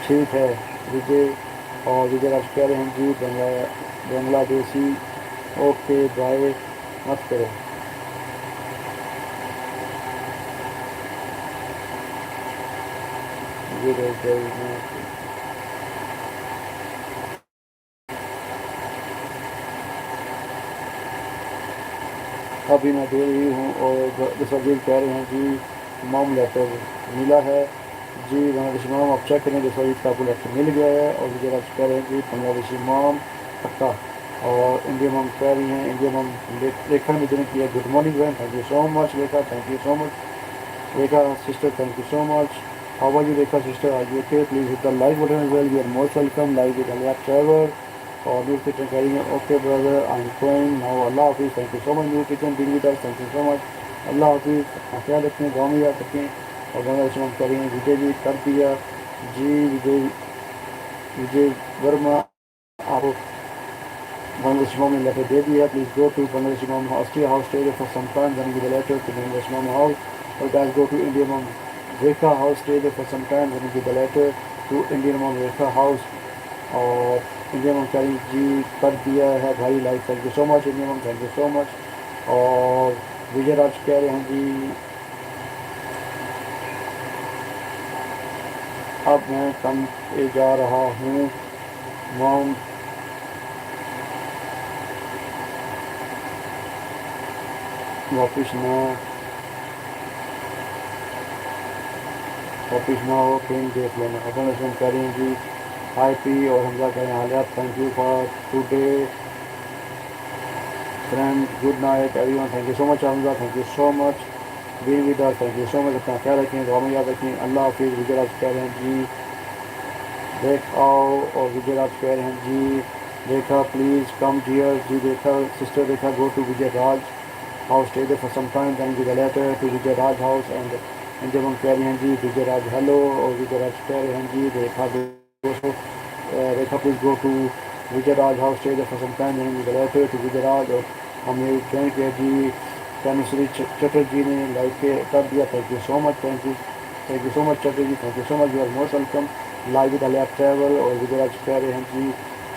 ठीक है विजय। और विजय राज कह रहे हैं जी बांग्लादेशी ओके बाय मत करो। अभी मैं दे रही हूँ। और विश्वजीत कह रहे हैं जी मॉम लेटर मिला है जी। बांग्लादेशी मॉम आप चेक करें, विश्वजीत का आपको लेटर मिल गया है। और विजय राज कह रहे हैं जी बांग्लादेशी मॉम पक्का। और इंडिया मॉम कह रही हैं इंडिया मॉम रेखा ने जिन्हें किया गुड मॉर्निंग बहन, thank you so much Rekha, thank you so much Rekha sister, thank you so much. How are you Rekha sister, are you okay, please hit the like button as well, you are most welcome like with अलहयात travel. और new kitchen करेंगे okay brother I am going now, अल्लाह हाफिज़, thank you so much new kitchen being with us, thank you so much, अल्लाह हाफिज़, अपना ख्याल रखें, गाँव में याद रखें। और बांग्लादेश में करेंगे विजय जी कर दिया जी। विजय वर्मा आपको बांग्लादेश में लेटर दे दिया, please go to Bangladesh mom Austria house stay for some time, then give the letter to Bangladesh mom house. और guys go to India mom Rekha house stay for some time, then give the letter to Indian mom Rekha house. और India mom कह रही जी कर दिया है भाई like, thank you so much India mom, thank you so much. और विजय राज कह रहे हैं जी अब मैं कम पे जा रहा हूँ मॉम, वापिस ना हो फिल्म देख लेना। अपन इसमें कह रही हैं जी हाई पी। और हमला करें हालियात, thank you for today friend, good night everyone, thank you so much हमला, thank you so much be with us, thank you so much, अपना ख्याल रखें, दुआ में याद रखें, अल्लाह हाफिज़। विजय राज कह रहे हैं जी देख आओ। और विजय राज कह रहे हैं जी देखा प्लीज़ कम डियर जी। देखा सिस्टर देखा go to Vijay Raj house stay there for some time, then give a letter to Vijay Raj house। and जब हम कह रहे हैं जी विजय राज हेलो। और विजय राज कह रहे हैं जी रेखा दोस्तों Rekha please go to Vijay Raj house stay there for some time, then give a letter to Vijay Raj. और हमें ज्वाइन किया जी तनुश्री चटर्जी ने लाइक कर दिया, thank you so much, thank you so much Chatterjee, thank you so much, you are most welcome live with अलहयात travel. और विजय राज कह रहे हैं जी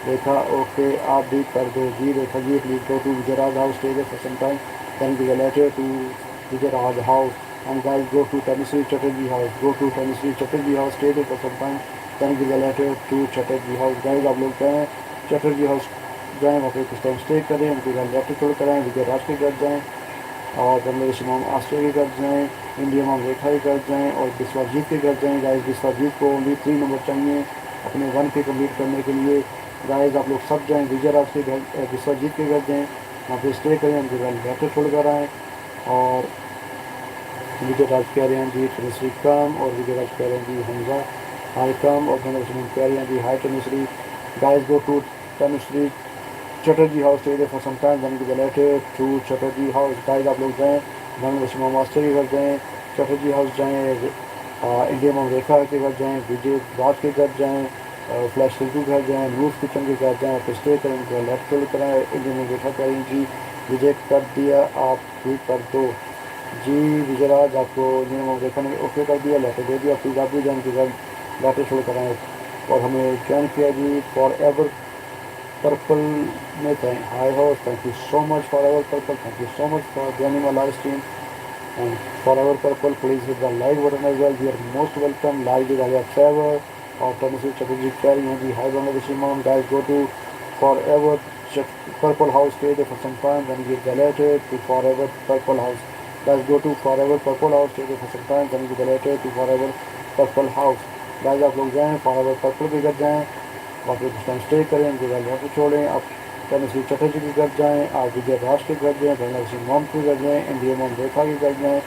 रेखा ओके, आप भी कर दो जी। Rekha ji please go to Vijayraj house, stay there for some time, then give a letter to Vijayraj house and guys go to Tanushree Chatterjee house, go to Tanushree Chatterjee house, stay there for some time, then give a letter to Chatterjee house. Guys आप लोग जाएँ Chatterjee house, जाएँ वहाँ पे कुछ time stay करें, उनके घर लेटर छोड़ कर आएँ, विजयराज के घर जाएँ और बांग्लादेशी मोम आस्ट्रेलिया के घर जाएँ, इंडिया मोम रेखा के घर जाएँ और विश्वजीत के घर जाएँ। गाइस विश्वजीत को ओनली 3 नंबर चाहिए अपने 1K कम्प्लीट करने के लिए। गाइस आप लोग सब जाएँ विजयराज के घर, विश्वजीत के घर जाएँ, वहाँ पे स्टे करें, उनके घर लेटर छोड़ कर आएँ। और विजयराज कह रहे हैं जी तनुश्री कम, और विजयराज कह रहे हैं जी हमजा हाई कम, और बांग्लादेशी मोम कह रहे हैं जी hi Tanushree. Guys go to Tanushree Chatterjee house, stay there for some time, then give a letter to Chatterjee house. Guys आप लोग जाएँ बांग्लादेशी मोम मास्टर के घर जाएँ, चटर्जी हाउस जाएँ, इंडिया मोम रेखा के घर जाएँ, विजय राज के घर जाएँ, फ्लैश सिद्धू घर जाएँ, नूर किचन के घर जाएँ, फिर स्टे करें, उनका लेफ्ट कराएँ। इंडिया मोम रेखा करें जी विजय कर दिया, आप भी कर दो जी। विजयराज आपको इंडिया मोम रेखा ने ओके कर दिया, लेटर दे दिया, प्लीज़ आप भी जाएँ उनके घर लेटर शो कराएँ। और हमें ज्वाइन किया जी फॉर एवर पर्पल में थैंक हाई हो, thank you so much for ever purple, thank you so much for joining my live stream and forever purple please hit the like button as well, you are most welcome। live is Alhayat Travels और Tennessee Chaturji कह रही हैं जी hi Bangladeshi mom, guys go to forever purple house, stay there for some time, then give the letter to forever purple house। guys go to forever purple house, stay there for some time, then give the letter to forever purple house। guys आप लोग जाएँ forever purple के घर जाएँ, वहाँ पे कुछ time stay करें, उनके घर लेटर छोड़ें। आप तनुश्री चटर्जी के घर जाएँ, आप विजय राज के घर जाएँ, बांग्लादेशी मोम के घर जाएँ, इंडिया मोम रेखा के घर जाएँ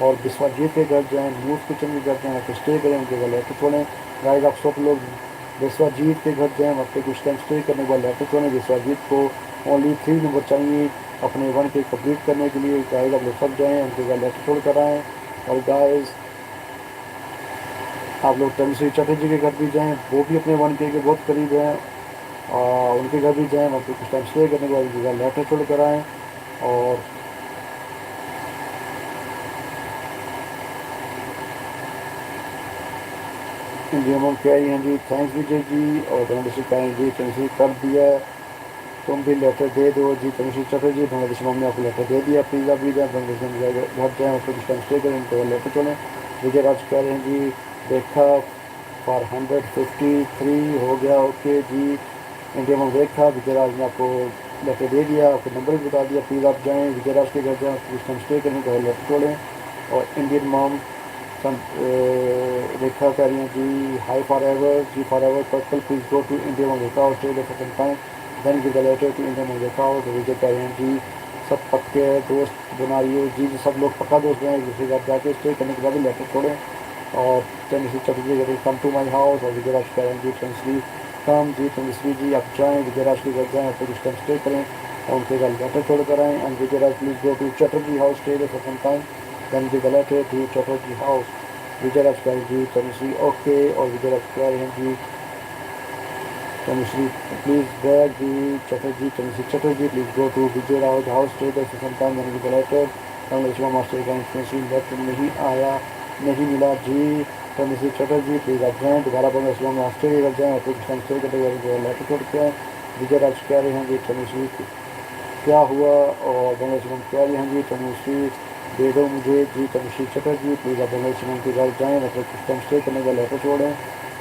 और विश्वजीत के घर जाएँ, न्यूज़ किचन के घर जाएँ, वहाँ पे स्टे करें, उनके घर लेटर छोड़ें। गाइस आप सब लोग विश्वजीत के घर जाएँ, वहाँ पे कुछ टाइम स्टे करने के बाद लेटर छोड़ें। विश्वजीत को ओनली 3 नंबर चाहिए अपने 1K कम्प्लीट करने के लिए। गाइस आप लोग सब जाएँ, उनके घर लेटर छोड़ कर आएँ। और गाइस आप लोग तनुश्री चटर्जी के घर भी जाएँ, वो भी अपने 1K के बहुत करीब हैं, उनके घर भी जाएँ, वहाँ पे कुछ टाइम स्टे करने के बाद उनके घर लेटर छोड़ कर आएँ। और इंडिया मोम कह रही हैं जी थैंक्स विजय जी, और तनुश्री कह रही हैं जी तनुश्री कर दिया, तुम भी लेटर दे दो जी। तनुश्री चटर्जी बांग्लादेश मोम ने आपको लेटर दे दिया, प्लीज़ आप भी जाएँ बांग्लादेश में घर जाएँ, वहाँ पे कुछ टाइम स्टे करें, उनके घर लेटर छोड़ें। विजय राज कह रहे हैं जी देखा फॉर 153 हो गया ओके जी। इंडिया मोम देखा, विजयराज ने आपको लेटर दे दिया, आपको नंबर भी बता दिया, प्लीज़ आप जाएँ विजयराज के घर जाएँ, कुछ टाइम स्टे करें, घर लेटर छोड़ें। और इंडियन मोम रेखा कह रही हैं जी हाई फॉर एवर जी, forever purple please go to India mom Rekha और stay there for some time, then give the letter to India mom Rekha. और विजय कह रहे हैं जी सब पक्के दोस्त बना रही हो जी, सब लोग पक्का दोस्त हैं, एक दूसरे के घर जाके स्टे करने के बाद ही लेटर छोड़ें। और तनुश्री चटर्जी कहते कम टू माई हाउस, और विजयराज कह रहे हैं जी तनुश्री कम जी। तनुश्री जी आप जाएँ विजयराज के घर जाएँ, फिर कुछ टाइम स्टे करें और उनके घर लेटर छोड़ कर आएँ। And Vijayraj please go to Chatterjee house, stay there for some time, then give the letter to Chatterjee house. Vijayraj कह रहे हैं जी तनुश्री ओके, और विजयराज कह रहे हैं जी तनुश्री प्लीज़ बैक जी Chatterjee, Tanushree Chatterjee please go to Vijayraj house, stay there for some time, then give the letter. Bangladesh master का तनुश्री लेटर नहीं आया, नहीं मिला जी। तनुश्री चटर्जी प्लीज़ आप जाएँ दोबारा बांग्लादेश मास्टर के घर जाएँ और कुछ टाइम स्टे करते हुए लेटर छोड़ के आएँ। विजयराज कह रहे हैं जी तनुश्री क्या हुआ, और बांग्लादेश कह रहे हैं जी तनुश्री दे दो मुझे जी। तनुश्री चटर्जी प्लीज़ आप बांग्लादेश के घर जाएँ, मतलब कुछ टाइम स्टे करने का लेटर छोड़ें।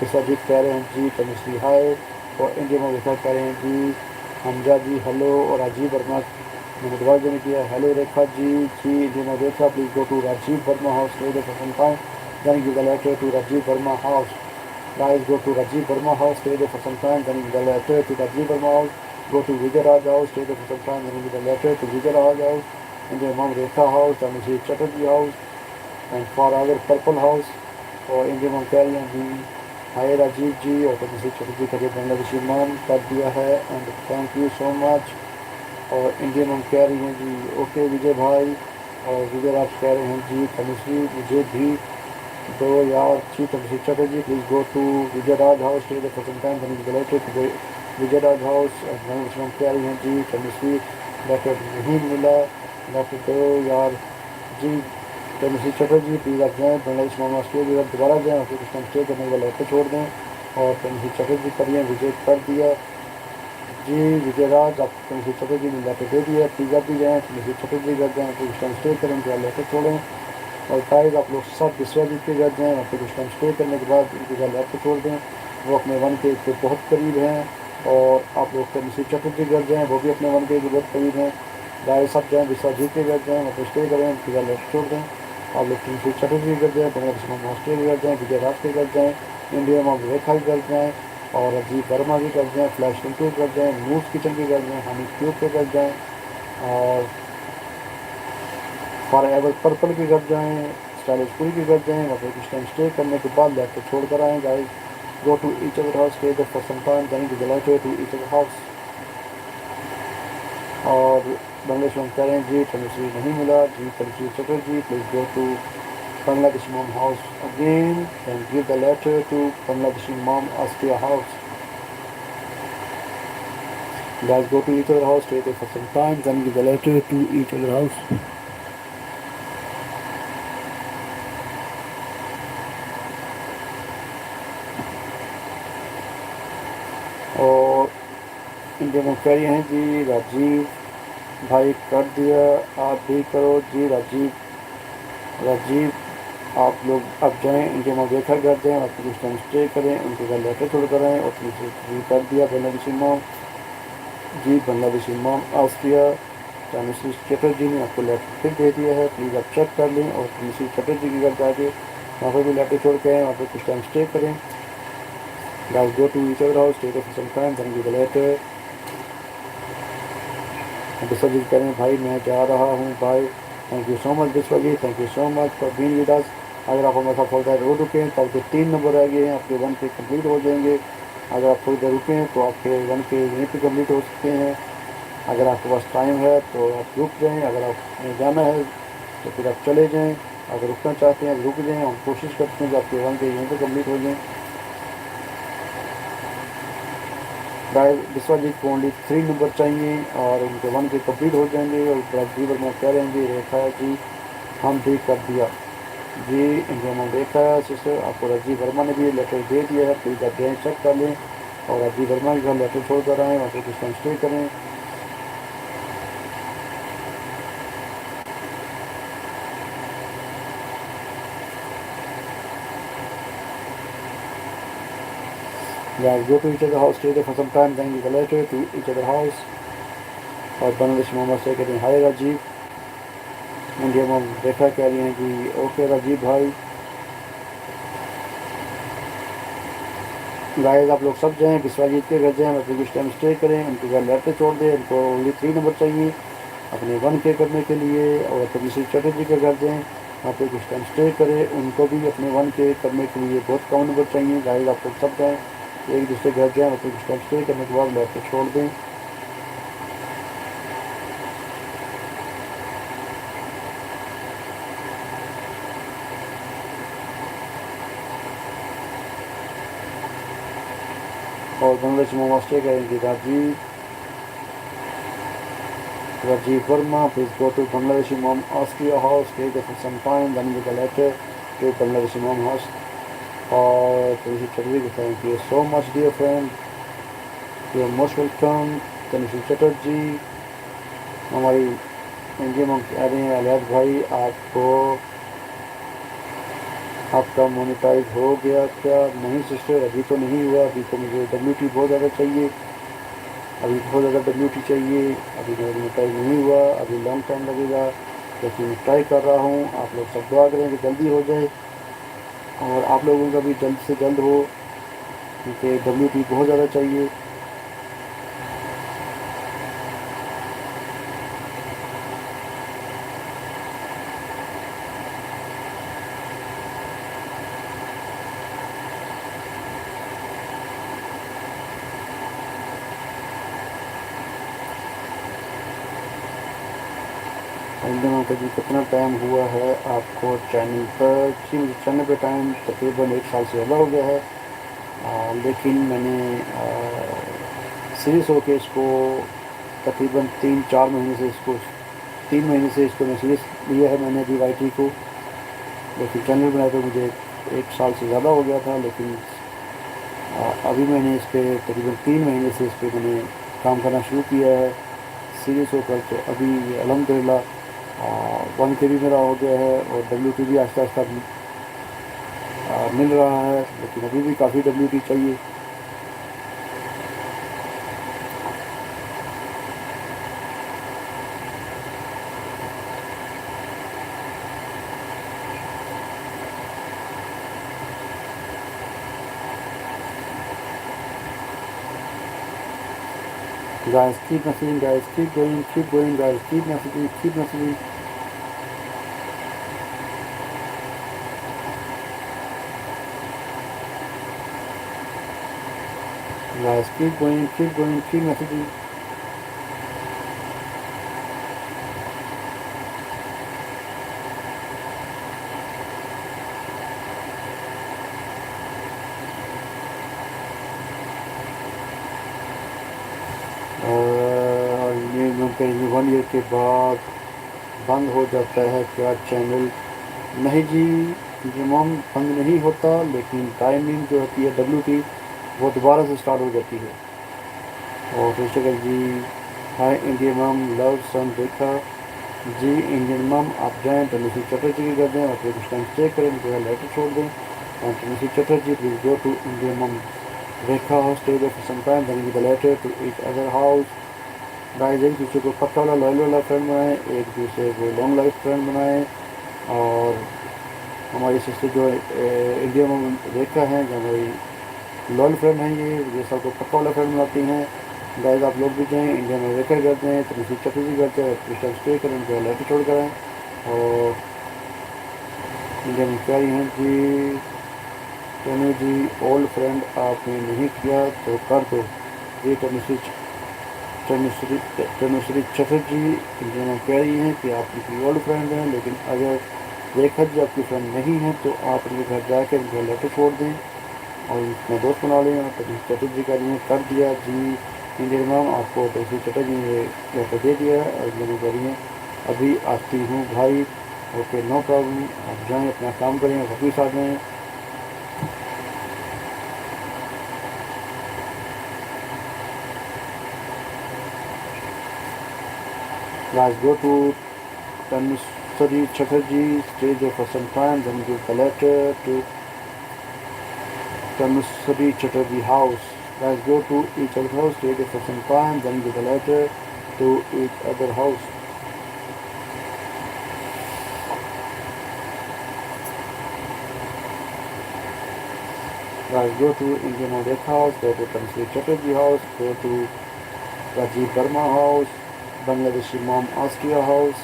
विश्वजीत कह रहे हैं जी तनुश्री हाय, और इंडिया में रेखा कह रहे हैं जी हमजा जी हेलो, और राजीव वर्मा मैंने दोबारा जॉइन किया हेलो रेखा जी इंडिया में Rekha please go to Rajiv Verma house, stay there for some time, then give the letter to Rajiv Verma house. Guys go to Rajiv Verma house, stay there for some time, then give the letter to Rajiv Verma house. go to Vijay Raj house, stay there for some time, then give a letter to Vijay Raj house, and their mom Rekha house, and Mrs. Chatterjee house, and for our purple house, और India mom कह रही हैं जी हाय राजीव जी, और तो Mrs. Chatterjee का जो Bangladeshi mom कर दिया है, and thank you so much. और इंडिया मॉम कह रही हैं जी ओके विजय भाई, और विजय राज कह रहे हैं जी तनुश्री मुझे भी दो यार जी। Tanushree Chatterjee please go to Vijay Raj house, stay there for some time, then give the letter to Vijay Raj house. Ma'am कह रही हैं जी तनुश्री लेटर नहीं मिला, लेटर दो यार जी। तनुश्री चटर्जी प्लीज़ आप जाएँ बांग्लादेश मामा स्टे दोबारा जाएँ, फिर कुछ टाइम स्टे करने का लेटर छोड़ दें। और तनुश्री चटर्जी करिए विजय कर दिया, जी विजयराज, आपको मिसेज चटर्जी ने लेटर दे दिया है, प्लीज़ आप भी जाएँ, तो मिसेज चटर्जी घर जाएँ, तो कुछ टाइम स्टे करें, उनके बाद लेटर छोड़ें। और गाइस आप लोग सब विश्वजीत के घर जाएँ, वहाँ पे कुछ टाइम स्टे करने के बाद उनके घर लेटर छोड़ दें। वो अपने वन के बहुत करीब हैं। और आप लोग तो मिसेज चटर्जी घर जाएँ, वो भी अपने वन के बहुत करीब हैं। गाइस सब जाएँ, विश्वजीत के घर जाएँ, वहाँ पे स्टे करें, उनके घर लेटर छोड़ दें। आप लोग मिसेज चटर्जी के घर जाएँ, बांग्लादेश में मास्टर के घर जाएँ, विजयराज के घर जाएँ, इंडिया में रेखा के घर जाएँ, और अजीब वर्मा के घर जाएँ, फ्लैश टू के घर जाएँ, मूस किचन के घर जाएँ, हनी क्यूब के घर जाएँ, और फॉर एवर पर्पल के घर जाएँ, स्टाइलिश पूरी के घर जाएँ। वहाँ पे कुछ टाइम स्टे करने के बाद लेटर छोड़ कर आएँ। Guys go to each other house, stay there for some time, then give the letter to each other house. और बांग्लादेश में कह रहे हैं जी तनुश्री नहीं मिला, जी Tanushree Chatterjee please go to Bangladeshi mom house again, then give the letter to Bangladeshi mom Austria house. Guys, go to each other house, stay there for some time, then give the letter to each other house. और India में कह रही हैं जी राजीव भाई कर दिया, आप भी करो जी राजीव। राजीव आप लोग अब जाएँ, इंडिया में देखा घर जाएँ, आप कुछ टाइम स्टे करें, उनके घर लेटर छोड़ कर आएँ। और जी कर दिया बांग्लादेशी मॉम, जी Bangladeshi mom Austria. Mrs Chatterjee ने आपको लेटर फिर दे दिया है, प्लीज़ आप चेक कर लें। और मिसेस चटर्जी के घर जाके वहाँ पर भी लेटर छोड़ के आएँ, वहाँ पर कुछ टाइम स्टे करें। Guys, go to each other house, stay there for some time, then give the letter. Biswajit कह रहे हैं भाई मैं जा रहा हूँ bye, thank you so much Biswajit, thank you so much for being with us. अगर आप हमारे साथ थोड़ा देर रोड रुके हैं तो आपके 3 नंबर रह गए हैं, आपके 1 के कंप्लीट हो जाएंगे। अगर आप थोड़ी देर रुके हैं तो आपके 1 के यहीं पे कंप्लीट हो सकते हैं। अगर आपके पास टाइम है तो आप रुक जाएँ, अगर आपने जाना है तो फिर आप चले जाएँ। अगर रुकना चाहते हैं रुक जाएँ, हम कोशिश करते हैं कि आपके 1 के यहीं पर कम्प्लीट हो जाएँ। गाइस विश्वजीत को ओनली 3 नंबर चाहिए और उनके 1 के कंप्लीट हो जाएंगे। और ब्राजील में कह रहे हैं जी रेखा जी हम भी कर दिया जी, इंडिया में देखा है सिस्टर, आपको राजीव वर्मा ने भी लेटर दे दिया है, प्लीज़ आप जाएँ चेक कर लें। और राजीव वर्मा के घर लेटर छोड़ कर आएँ, वहाँ पर कुछ टाइम स्टे करें। Guys, go to each other house, stay there for some time, then give a letter to each other house. और बांग्लादेश मोहम्मद से कहते हैं हाय राजीव। इंडिया में देखा कह रही हैं कि ओके राजीव भाई। गाइस आप लोग सब जाएँ, विश्वजीत के घर जाएँ, वहाँ कुछ टाइम स्टे करें, उनके घर लेटर छोड़ दें, उनको ओनली 3 नंबर चाहिए अपने 1 के करने के लिए। और तो मिसेज चटर्जी के घर जाएँ, वहाँ पे कुछ टाइम स्टे करें, उनको भी अपने 1 के करने के लिए बहुत कम नंबर चाहिए। गाइस आप लोग सब जाएँ, एक दूसरे घर जाएँ, वहाँ पे कुछ टाइम स्टे करने के बाद लेटर छोड़ दें। और बांग्लादेश में स्टे करेंगे Rajeev Verma, please go to Bangladeshi mom Austria house, stay there for some time, then give the letter to Bangladeshi mom house. और तनिषी चटर्जी को thank you so much dear friend, you are most welcome. Tanishi Chatterjee हमारी इंडिया में कह रहे हैं अलहैत भाई आपको आपका मोनेटाइज हो गया क्या? नहीं सिस्टर अभी तो नहीं हुआ, अभी तो मुझे WT बहुत ज़्यादा चाहिए, अभी बहुत ज़्यादा WT चाहिए, अभी मेरा मोनेटाइज नहीं हुआ, अभी लॉन्ग टाइम लगेगा, लेकिन मैं ट्राई कर रहा हूँ। आप लोग सब दुआ करें कि जल्दी हो जाए और आप लोगों का भी जल्द से जल्द हो, क्योंकि WT बहुत ज़्यादा चाहिए। इंडिया का जी कितना टाइम हुआ है आपको चैनल पर? जी मुझे चैनल पर टाइम तकरीबन 1 साल से ज़्यादा हो गया है, लेकिन मैंने सीरियस होकर इसको तकरीबन 3-4 महीने से इसको 3 महीने से इसको मैं सीरियस लिया है मैंने अभी YT को। लेकिन चैनल बनाए तो मुझे 1 साल से ज़्यादा हो गया था, लेकिन अभी मैंने इस पर तकरीबन 3 महीने से इस पर मैंने काम करना शुरू किया है सीरियस होकर। तो अभी अल्हम्दुलिल्लाह 1 KB मेरा हो गया है और WT भी आहिस्ता आहिस्ता मिल रहा है, लेकिन अभी भी काफ़ी WT चाहिए। Guys, keep messaging, guys, keep going, guys, keep messaging, keep messaging. Guys, keep going, keep messaging. और ये कहीं 1 ईयर के बाद बंद हो जाता है क्या चैनल? नहीं जी, ये मॉम बंद नहीं होता, लेकिन टाइमिंग जो होती है WT वो दोबारा से स्टार्ट हो जाती है। और ऋषिका जी, हाय इंडियन मम, लव सन देखा जी। इंडियन मम आप जाएँ तो मिसिस चटर्जी की कर दें और फिर कुछ टाइम स्टे करें, मुझे लेटर छोड़ दें। And Mrs Chatterjee please go to Indian मम Rekha house, stay there for some time, then give the letter to each other house. Guys, एक दूसरे को पक्का वाला लॉयल वाला फ्रेंड बनाएं, एक दूसरे को लॉन्ग लाइफ फ्रेंड बनाएं। और हमारी सिस्टर जो इंडिया में रेखा हैं, जो हमारी लॉयल फ्रेंड हैं, ये सबको पक्का वाला फ्रेंड बनाती हैं। गाइस, आप लोग भी जाएँ, इंडिया में रेखा करते हैं तो किसी चक्कर करते हैं, कुछ टाइम स्टे करें, उनको लेटर छोड़ कर आएँ। और इंडिया में क्या ही हैं जी, तनु जी ओल्ड फ्रेंड आपने नहीं किया तो कर दो जी। तनुश्री चटर्जी इंडिया में कह रही हैं कि आप उनकी ओल्ड फ्रेंड हैं, लेकिन अगर रेखा जी आपकी फ्रेंड नहीं है तो आप उनके घर जाकर उनका लेटर छोड़ दें और अपना दोस्त बना लें। तनुश्री चटर्जी कह रही हैं कर दिया जी इंडियन मैम, आपको तनुश्री चटर्जी ने लेटर दे दिया है। और मैंने कह रही हैं अभी आती हूँ भाई। ओके, नो प्रॉब्लम, आप जाएँ अपना काम करें, वापस आ जाएँ। Guys, go to Tanusri Chatterjee, stay there for some time, then give the letter to Tanusri Chatterjee house. Guys, go to each other house, stay there for some time, then give the letter to each other house. Guys, go to Indian Odek house, go to Tanusri Chatterjee house, go to Rajiv Verma house, Bangladeshi Mom Austria house,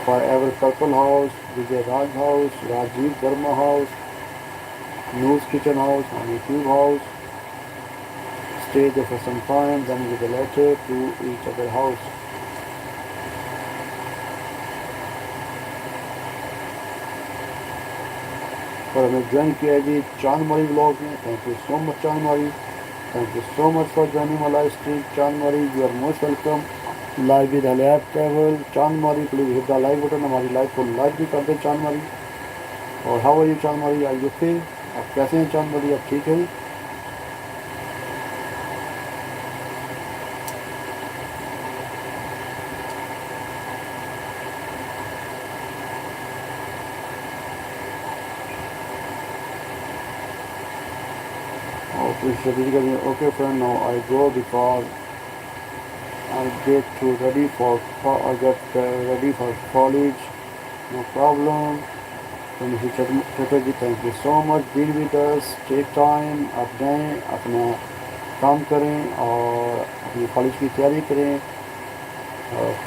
Forever Purple house, Vijay Raj house, Rajiv Verma house, News Kitchen house, Honey Tube house. Stay there for some time, then give a letter to each other house. और हमें join किया जी Chandmari blog में। Thank you so much Chandmari, thank you so much for joining my live stream Chandmari. You are most welcome live with Alhayat Travel. Chandmari please hit the like button, हमारी live को like भी कर दें चांदमारी। और how are you Chandmari, are you okay? आप कैसे हैं चांदमारी, आप ठीक हैं? Okay friend, now I go because I get ready for college. No problem. Chatterjee, thank you so much being with us. Take time, आप जाएँ अपना काम करें और अपनी कॉलेज की तैयारी करें।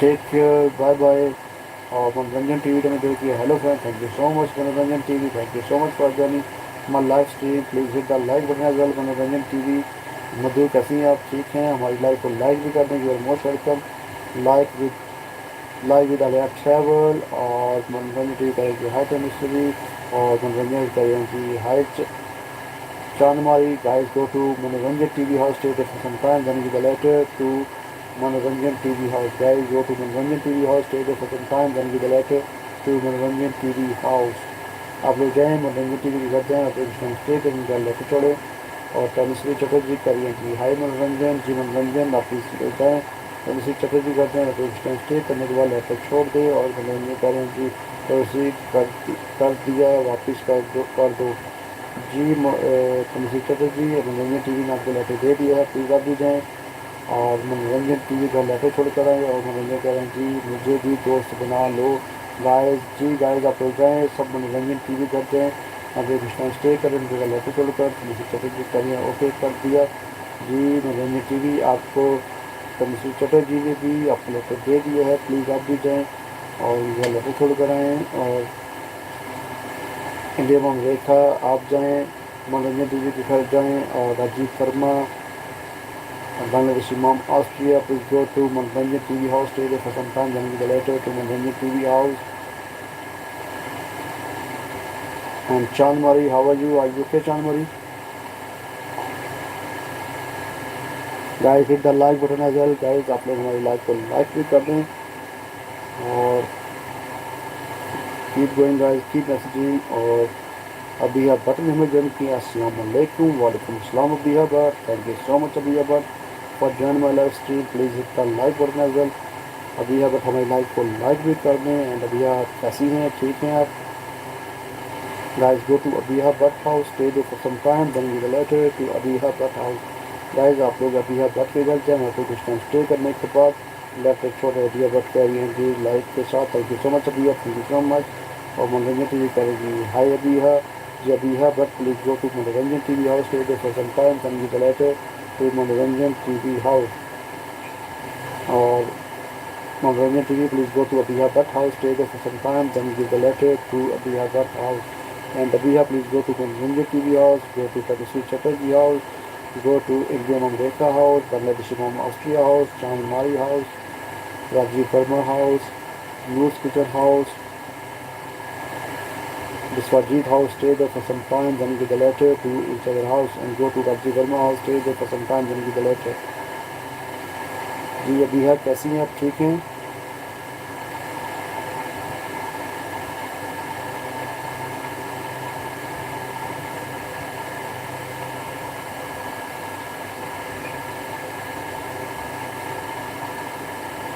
Take care, bye bye. और मनोरंजन टीवी ने देखिए, hello friend, thank you so much Manoranjan TV, thank you so much for joining my live stream. Please hit the like button as well. Manoranjan TV Madhu, कैसी हैं आप, ठीक हैं? हमारी लाइव को लाइक भी कर दें, you are most welcome. Live with अलहयात travel और मनोरंजन टीवी करेंगे हाई टेनिसरी और मनोरंजन करेंगे hi Chandmari. Guys, go to Manoranjan TV house, stay there for some time, then give the letter to Manoranjan TV house. Guys, go to Manoranjan TV house, stay there for some time, then give the letter to Manoranjan TV house. आप लोग जाएँ मनोरंजन TV के घर जाएँ और stay करें, letter छोड़ें और तनुश्री चटर्जी करिए जी हाय मनोरंजन जी मनोरंजन आप इस जाएँ। तनुश्री चटर्जी करते हैं तो स्टे करने के बाद लैपटॉप छोड़ दे और मनोरंजन करें जी तनुश्री कर दिया वापस कर दो जी तनुश्री चटर्जी मनोरंजन टीवी ने आपको लैपटॉप दे दिया है प्लीज़ आप भी जाएँ और मनोरंजन टीवी का लैपटॉप छोड़ कर आए और मनोरंजन करें जी मुझे भी दोस्त बना लो गाइस जी गाइस आप लोग जाएँ सब मनोरंजन टीवी कर जाएँ आप एक स्टे करें उनका लैपटॉप छोड़कर तनुश्री चटर्जी करिए ओके कर दिया जी मनोरंजन टीवी आपको तनुश्री चटर्जी ने भी आपको लैपटॉप दे दिया है प्लीज़ आप भी जाएँ और उनका लैपटॉप छोड़ कर आएँ और इंडिया में रेखा आप जाएँ मनोरंजन टीवी के घर जाएँ और Rajiv Verma Bangladeshi mom Austria, please go to Manranjan TV house, stay there for some time, then give the letter to Manranjan TV house. And Chanmari, how are you? Are you okay, Chanmari? Guys, hit the like button as well. Guys, आप लोग हमारी like को like भी कर दें और keep going guys, keep messaging और अभी आप बटन हमें ज्वाइन किया अस्सलाम वालेकुम वालेकुम अस्सलाम Abiya Butt thank you so much Abiya Butt for join my live stream please hit the like button as well Abiya Butt हमारी लाइक को लाइक भी कर दें एंड अबिया कैसी हैं ठीक हैं आप guys go to Abiya Butt house stay there for some time then give a letter to Abiya Butt house guys आप लोग अबिया बट के घर जाएँ आपको कुछ टाइम स्टे करने के बाद लेटर छोटे अबिया बट कह रही हैं जी लाइक के साथ thank you so much Abiya thank you so much और मनोरंजन टीवी करेगी hi Abiya ji Abiya Butt please go to Manoranjan TV house stay there for some time then give a letter to Manoranjan TV house और Manoranjan TV please go to Abiya Butt house stay there for some time then give the letter to Abiya Butt house and Abiya please go to Manoranjan TV house go to Tanushree Chatterjee house go to India Mom Rekha house, Bangladeshi Mom Austria house, Chan Mari house, Rajiv Verma house, Noor's kitchen house, Biswajit house, stay there for some time, then give the letter to each other house and go to Rajiv Verma house, stay there for some time, then give the letter. जी अभी है कैसी हैं आप ठीक हैं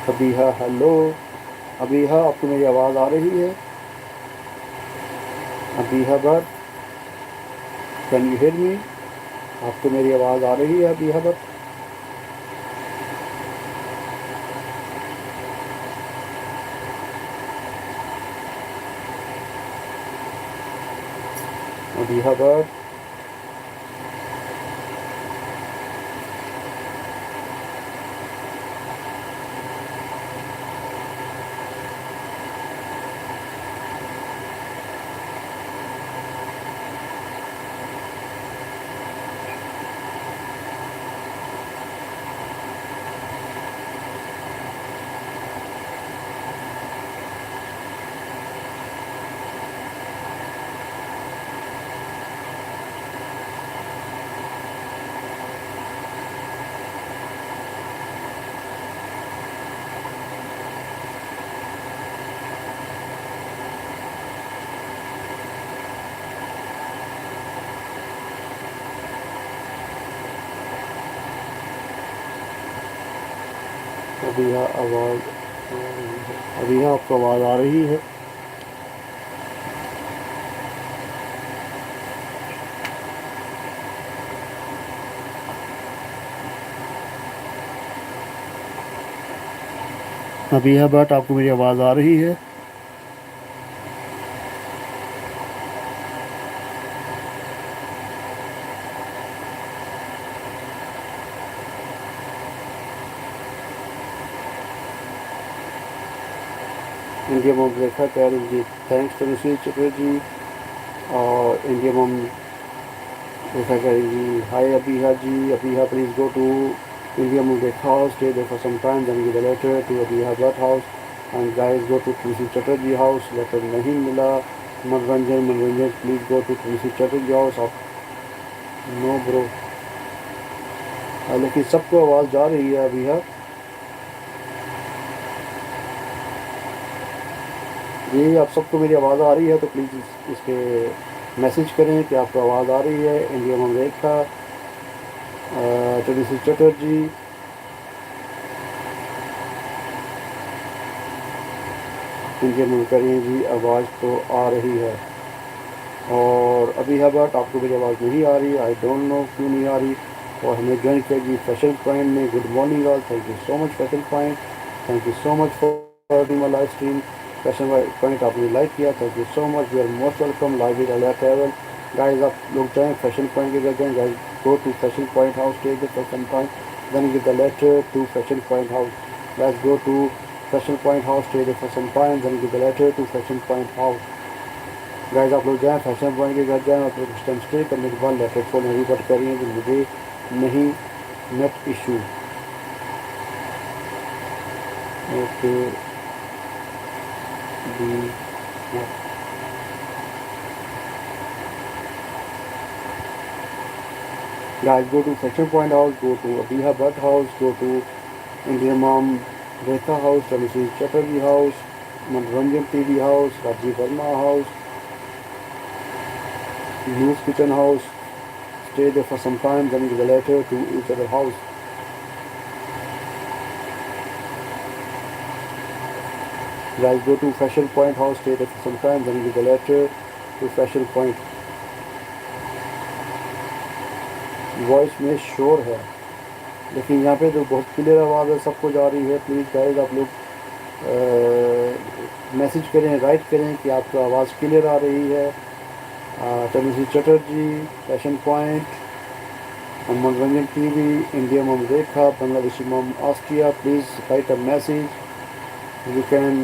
Abiha hello Abiha आपको मेरी आवाज़ आ रही है Abiha but can you hear me आपको मेरी आवाज़ आ रही है अबीहा बट अबीहा बट अबीहा आवाज़ अबीहा आपको आवाज़ आ रही है अबीहा बट आपको मेरी आवाज़ आ रही है इंडिया मॉम रेखा कह रही जी थैंक्स तनुश्री चटर्जी और इंडिया मॉम रेखा कह रही जी hi Abiha ji Abiha please go to India mom Rekha house stay there for some time then give the letter to Abiha Butt house and guys go to Tanushree Chatterjee house letter नहीं मिला Manoranjan please go to Tanushree Chatterjee house आप no bro लेकिन सबको आवाज़ जा रही है अबीहा जी आप सबको मेरी आवाज़ आ रही है तो प्लीज़ इसके मैसेज करें कि आपको आवाज़ आ रही है इंडिया मम रेखा चलिए चटर्जी इनके मुँह करिए जी, आवाज़ तो आ रही है। और अभी है बट आपको मेरी आवाज़ नहीं आ रही, आई डोंट नो क्यों नहीं आ रही। और हमें ज्वाइन किया जी फैशन पॉइंट में। Good morning all, thank you so much fashion point, thank you so much for my live stream. Fashion point आपने लाइक किया, thank you so much, we are most welcome. Live with अलहयात travel guys, आप लोग जाएँ fashion point के घर जाएँ guys, go to fashion point house, take for some time, then give the letter to fashion point house. Let's go to fashion point house, take for some time, then give the letter to fashion point house. Guys आप लोग जाएँ fashion point के घर जाएँ और फिर कुछ time stay करने के बाद लेटर को नहीं रिपोर्ट करिए कि मुझे नहीं नेट इशू। ओके दी guys, go to fashion point house, go to Abiha Bhatt house, go to Indian mom Rekha house, Ramesh Chatterjee house, Manoranjan TV house, Rajeev Verma house, news kitchen house, stay there for some time, then give a letter to each other house. Guys, go to Fashion Point house, stay there for some time, then give a letter to Fashion Point. Voice में शोर है, लेकिन यहाँ पे तो बहुत clear आवाज़ है, सबको जा रही है। प्लीज़ गाइस आप लोग मैसेज करें, राइट करें कि आपको आवाज़ क्लियर आ रही है। तनुश्री चटर्जी, फैशन पॉइंट, मनोरंजन टीवी, इंडिया मम रेखा, बांग्लादेशी मम Austria, please write a message, you can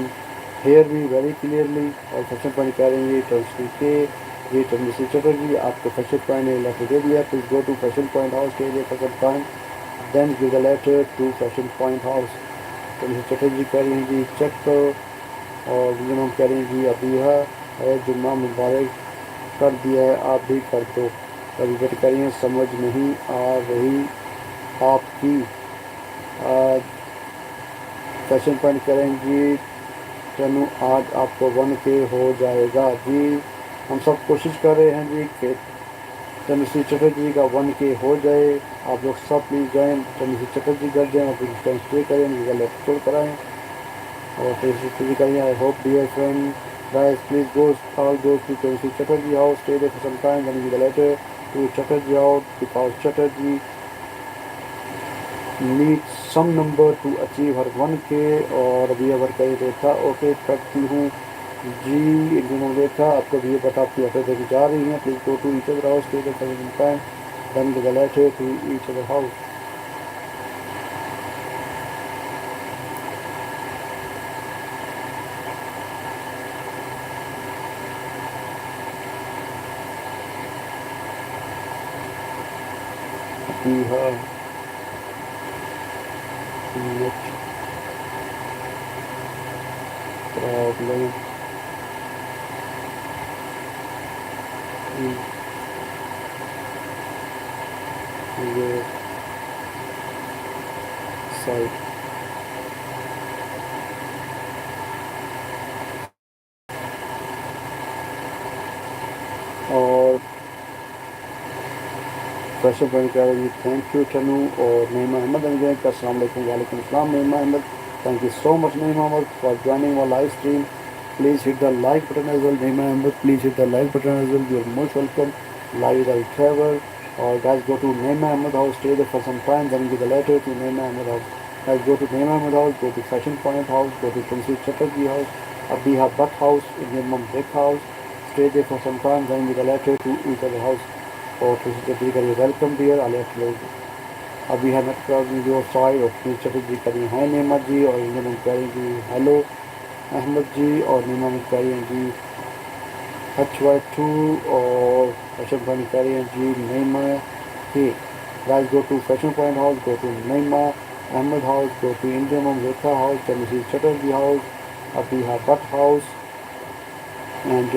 hear me very clearly. और फैशन पॉइंट कह रहे हैं ये तनुश्री के, ये तनुश्री चटर्जी, आपको फैशन पॉइंट ने लेटर दे दिया। Please go to fashion point house के लिए fashion point, then give the letter to fashion point house. Tanushree Chatterjee कह रही हैं जी चेक करो, और हम कह रहे हैं जी अभी है जुम्मा मुबारक कर दिया है, आप भी कर दो। कभी वेट करिए, समझ नहीं आ रही आपकी। फैशन पॉइंट करेंगी तनु, आज आपको 1K हो जाएगा जी। हम सब कोशिश कर रहे हैं जी कि तनुश्री चटर्जी का 1K हो जाए। आप लोग सब प्लीज़ जाएँ तनुश्री चटर्जी घर जाएँ और फिर टाइम स्टे करें, उनका लेक्चर कराएँ और तनुश्री चटर्जी करें। I hope dear friend guys, please go all goes to Tennessee Chatterjee house, stay there for some time, then give a letter to Chatterjee house because Chatterjee needs some number to achieve her 1K। और अभी अगर कहीं देखा okay करती हूँ जी, इन्होंने देखा आपको भी ये बता आपकी ऑफर देगी जा रही हैं। Please go to each other house, stay there for some time, then give a letter to each other house. We have net problem in your site। और फैशन पॉइंट कह रही थैंक यू तनु। और नईमा अहमद अस्सलाम वालेकुम। वालेकुम अस्सलाम Naima Ahmed, thank you so much Naima Ahmed for joining our live stream. Please hit the like button as well Naima Ahmed, please hit the like button as well, you are most welcome. Live I travel और guys go to Naima Ahmed house, stay there for some time, then give the letter to Naima Ahmed house. Guys go to Naima Ahmed house, go to fashion point house, go to Tanushree Chatterjee house, Abhi Bhatt house, Indian mum break house, stay there for some time, then give a letter to each other house। और किसी चटर्जी करिए welcome dear अलहयात travels. अभी है net crossing जो side और किसी चटर्जी करिए हाय नेमत जी, और इंडियन करिए जी हेलो अहमद जी, और नेमत करिए जी HY2, और फैशन पॉइंट करिए जी नईमा के। Guys go to fashion point house, go to Naima Ahmed house, go to Indian मम Rekha house, Tanushree Chatterjee house, Abhi Bhatt house and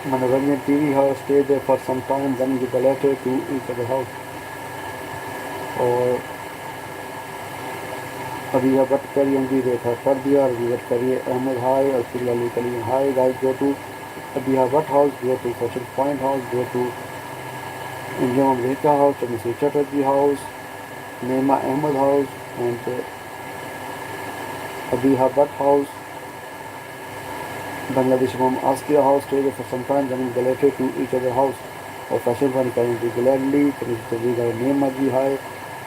Manoranjan TV house, stay there for some time, then give a letter to each other house। और अभी what करिए जी रेखा कर दिया, और अभी what करिए अहमद हाय, और फिर अली करिए hi. Guys go to Abhi Butt house, go to fashion point house, go to Indian Rekha house, Tanushree Chatterjee house, Naima Ahmed House and Abiha Butt House. Bangladeshi mom Askia House stay there for some time, then related to each other house. और fashion fun करेंगे gladly, कभी name मजी हाय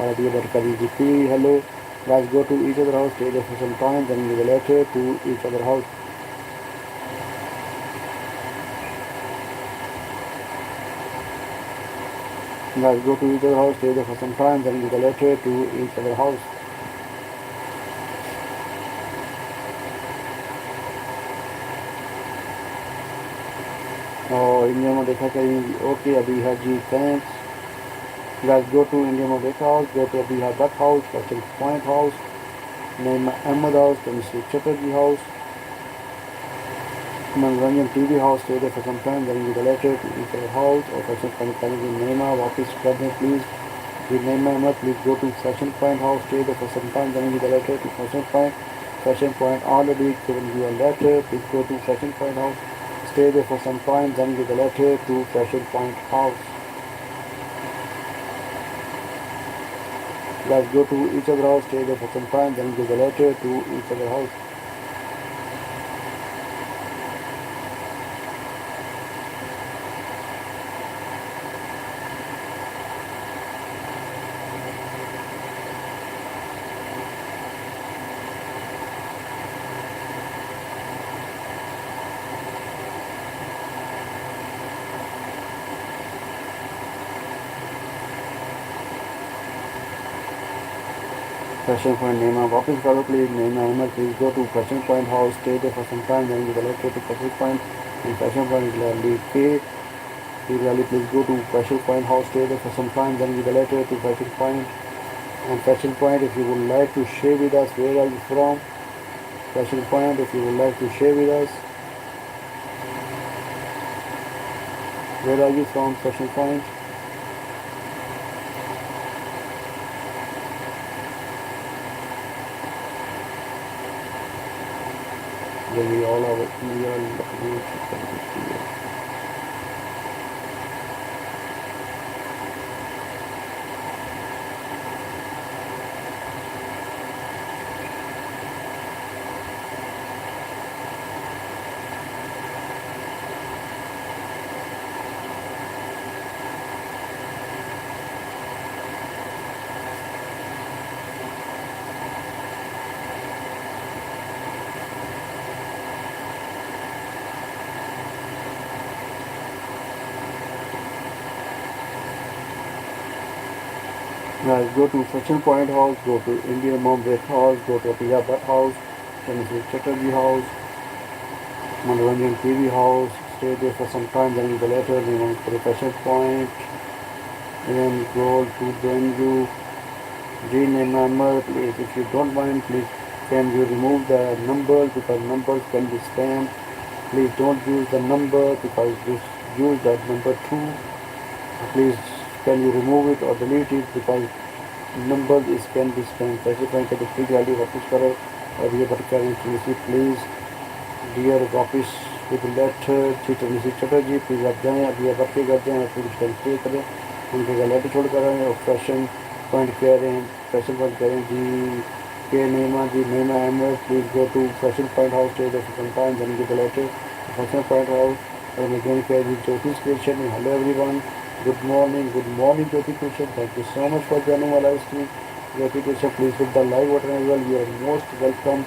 और अभी बात करेंगे P hello. Guys go to each other house, stay there for some time, then related to each other house. Guys go to each other house, stay there for some time, then related to each other house. और India में देखा कहीं okay अभी है जी thanks. Guys go to India Mobile House, go to Abiha Butt House, Castle Point House, Naima Ahmed House, Mr. Chatterjee House, Mangaranjan TV House, stay there for some time, then you related to each other house or Fashion Point करेंगे Naima वापस कर दें please. With Naima Ahmed please go to Fashion Point House, stay there for some time, then you related to Fashion Point. Fashion Point already given you a letter, please go to Fashion Point House, stay there for some time, then you related to Fashion Point House. Guys go to each other house, stay there for some time, then give the letter to each other house. Fashion Point Naima वापस करो please. Naima Ahmed please go to Fashion Point House, stay there for some time, then give the letter to Fashion Point. And Fashion Point Gladly K. Please go to Fashion Point House, stay there for some time, then give the letter to Fashion Point. And Fashion Point, if you would like to share with us, where are you from? Fashion Point, if you would like to share with us, where are you from? Fashion Point. Then we all are Guys, go to Fashion Point House, go to Indian Mumbai House, go to Abiha Butt House, then Mr. Chatterjee House, Mangaranjan TV House, stay there for some time, then you go later, then you go to Fashion Point, and then go to Dengu, rename number, please, if you don't mind, please, can you remove the numbers, because numbers can be spam. Please don't use the number, because use that number 2. Please can you remove it or delete it, because number is can be spam. पैसे bank के free value वापस करो और ये but करें please dear वापस with letter cheater Chatterjee please आप जाएँ अब ये बट के कर जाएँ और प्लीज़ पे करें उनके लेटर छोड़ कर आएँ और फैशन पॉइंट कह रहे हैं फैशन पॉइंट कह रहे हैं जी के Naima Ahmed please go to fashion point house stay the fashion point then give the letter fashion point house और मैं गेम कह जी Jyotish creation hello everyone. Good morning, Jyoti Krishna. Thank you so much for joining our live stream. Jyoti Krishna, please hit the live button as well. You are most welcome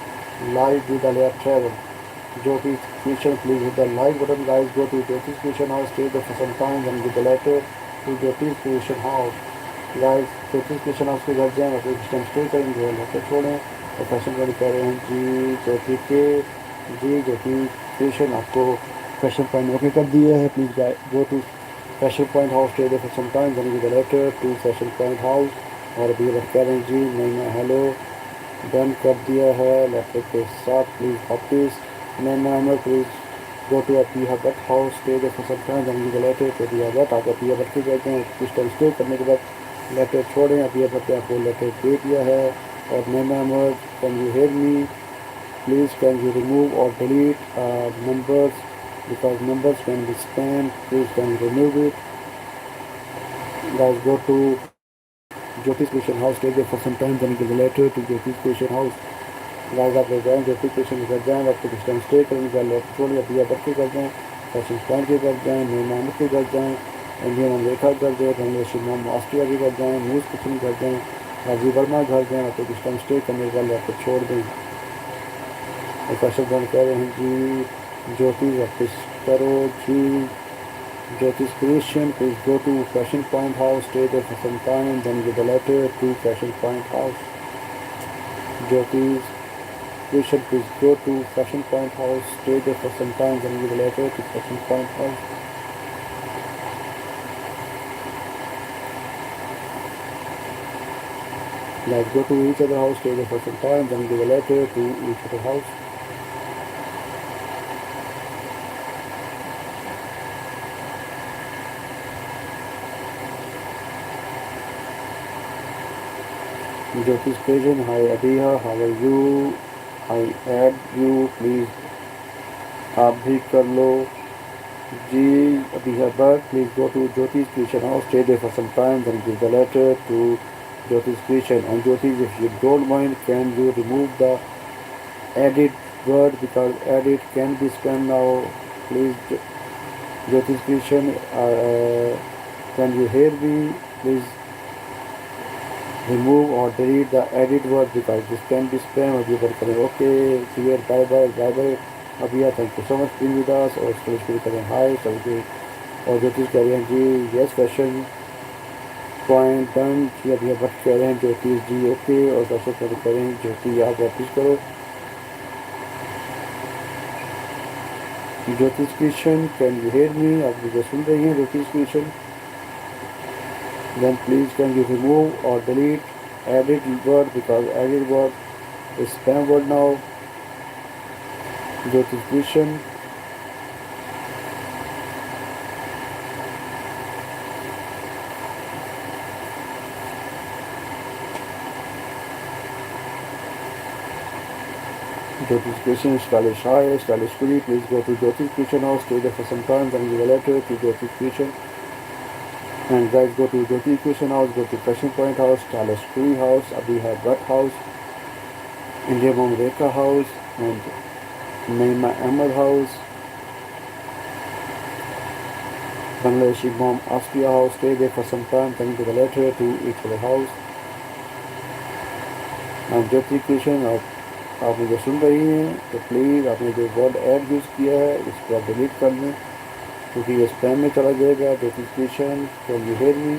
live with Alhayat Travels. Jyoti Krishna, please hit the live button. Guys, go to Jyoti Krishna house, stay there for some time, then give the letter to Jyoti Krishna house. Guys, Jyoti Krishna house के घर जाएँ और कुछ time stay करेंगे और letter छोड़ें और fashion point कह रहे हैं जी ज्योति के जी ज्योति कृष्ण आपको फैशन पॉइंट ओके कर दिए है. Please go to Fashion Point House, stay there for some time, then give the letter to Fashion Point House और अभी बात करें जी नैना हेलो डन कर दिया है लेटर के साथ. प्लीज़ वापस नैना हमें please go to Abiha Butt House, stay there for some time, then give the letter to Abiha Butt. आप Abiha Butt के कहते हैं कुछ टाइम स्टे करने के बाद लेटर छोड़ें. Abiha Butt पे आपको लेटर दे दिया है और नैना हमें can you hear me please can you remove और delete numbers because numbers can be spam. Please can you remove it. Guys go to Jyotish creation house, stay there for some time, then give the letter to Jyotish creation house. Guys आप लोग जाएँ ज्योतिष creation कर जाएँ, आपको कुछ time stay करेंगे, letter छोड़िए, अभी बट के कर जाएँ, फैशन पॉइंट के कर जाएँ, नई मोहम्मद के कर जाएँ, इंडियन अमेरिका कर जाएँ, बांग्लादेश इमाम ऑस्ट्रिया के कर जाएँ, न्यूज़ किचन कर जाएँ, राजीव वर्मा घर जाएँ, आपको कुछ टाइम स्टे करने के बाद लेटर छोड़ दें। और फैशन पॉइंट कह रहे हैं जी ज्योतिष वापस करो जी, Jyoti's Christian, please go to Fashion Point House, stay there for some time, then give a letter to Fashion Point House. Jyoti's Christian, please go to Fashion Point House, stay there for some time, then give a letter to Fashion Point House. Let's go to each other house, stay there for some time, then give a letter to each other house. Jyoti's Christian, hi Abiha, how are you? I add you, please आप भी कर लो जी। Abiha Bhatt, please go to Jyoti's Christian house, stay there for some time, then give the letter to Jyoti's Christian. And Jyoti's, if you don't mind, can you remove the edit word, because edit can be spam now, please. Jyoti's Christian, can you hear me? Please remove or delete the edit word, because this can be spam. अभी पर करें okay, clear, bye bye, bye bye. अभी thank you so much being with अस, और इसको शुरू करें हाय सबके। और ज्योतिष कह रहे हैं जी यस फैशन पॉइंट डन जी। अभी बट कह रहे हैं ज्योतिष जी ओके, और फैशन पॉइंट कह रहे हैं ज्योति आप वापिस करो। ज्योतिष creation, can you hear me? आप मुझे सुन रही हैं ज्योतिष creation? Then please can you remove or delete edit word, because edit word is spam word now. Jyoti's Christian, Jyoti's Christian, stylish high, stylish pretty, please go to Jyoti's Christian house, stay there for some time, then give a letter to Jyoti's Christian. And guys, go to Jyoti's Christian house, go to Fashion Point house, stylish pretty house, Abiha Bhatt house, India Mom Rekha house, and Naima Ahmed house, Bangladeshi Mom Austria house, stay there for some time, then give a letter to each other house. And Jyoti's Christian, आप मुझे सुन रही हैं तो please आपने जो word add use किया है इसको आप डिलीट कर लें, क्योंकि ये स्पैम में चला जाएगा। Jyoti's Christian, can you hear me?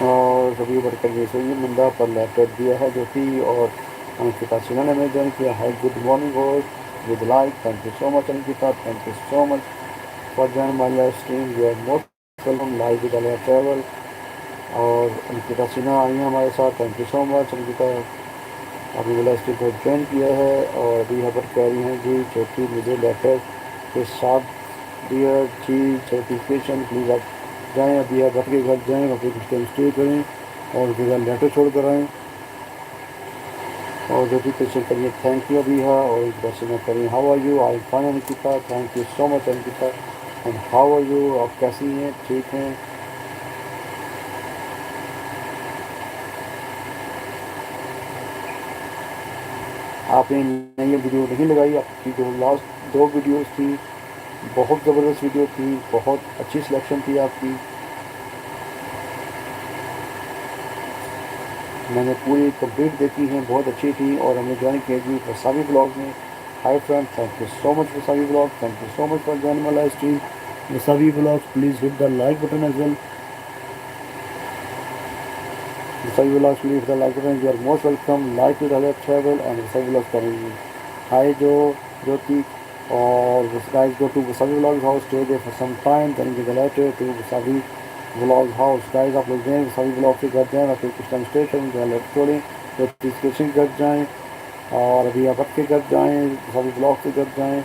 और सभी वर्कर जैसे ये मंदा पर लेटर दिया है ज्योति, और अंकिता सिन्हा ने ज्वाइन किया है। Good morning host with like, thank you so much Ankita, thank you so much for join my live stream, you are most welcome live with अलहयात travel. और अंकिता सिन्हा आई हैं हमारे साथ, thank you so much Ankita, आपने लाइव स्ट्रीम को join किया है। और अभी यहाँ पर कह रही हैं जी ज्योति मुझे लेटर के साथ दिया जी। ज्योति क्रिएशन, प्लीज़ आप जाएँ अभी आप भट के घर जाएँ, वहाँ पर कुछ टाइम स्टे करें और फिर लेटर छोड़ कर आएँ। और ज्योति क्रिएशन करिए थैंक यू अभी हाँ, और एक बार से करिए how are you? I fine Ankita, thank you so much Ankita. And how are you? आप कैसी हैं? ठीक हैं? आपने नई वीडियो नहीं लगाई, आपकी जो लास्ट 2 वीडियोस थी बहुत ज़बरदस्त वीडियो थी, बहुत अच्छी सिलेक्शन थी आपकी, मैंने पूरी कंप्लीट देखी हैं, बहुत अच्छी थी। और हमें ज्वाइन किया जी वसावी ब्लॉग में। Hi friend, thank you so much Vasavi blog, thank you so much for joining my live stream Vasavi blog. Please hit the like button as well. Vasavi blog please hit the like button, you are most welcome like with अलहयात Travel and Vasavi blog करेंगे। Hi जो ज्योति, और guys go to Vasavi blog house, stay there for some time, then give the letter to Vasavi blog house. Guys आप लोग जाएँ Vasavi blog से घर जाएँ, फिर कुछ टाइम स्टे करें, लेटर छोड़ें, तो डिस्क्रिप्शन घर जाएँ, और अभी आप के घर जाएँ, वसावी ब्लॉग के घर जाएँ,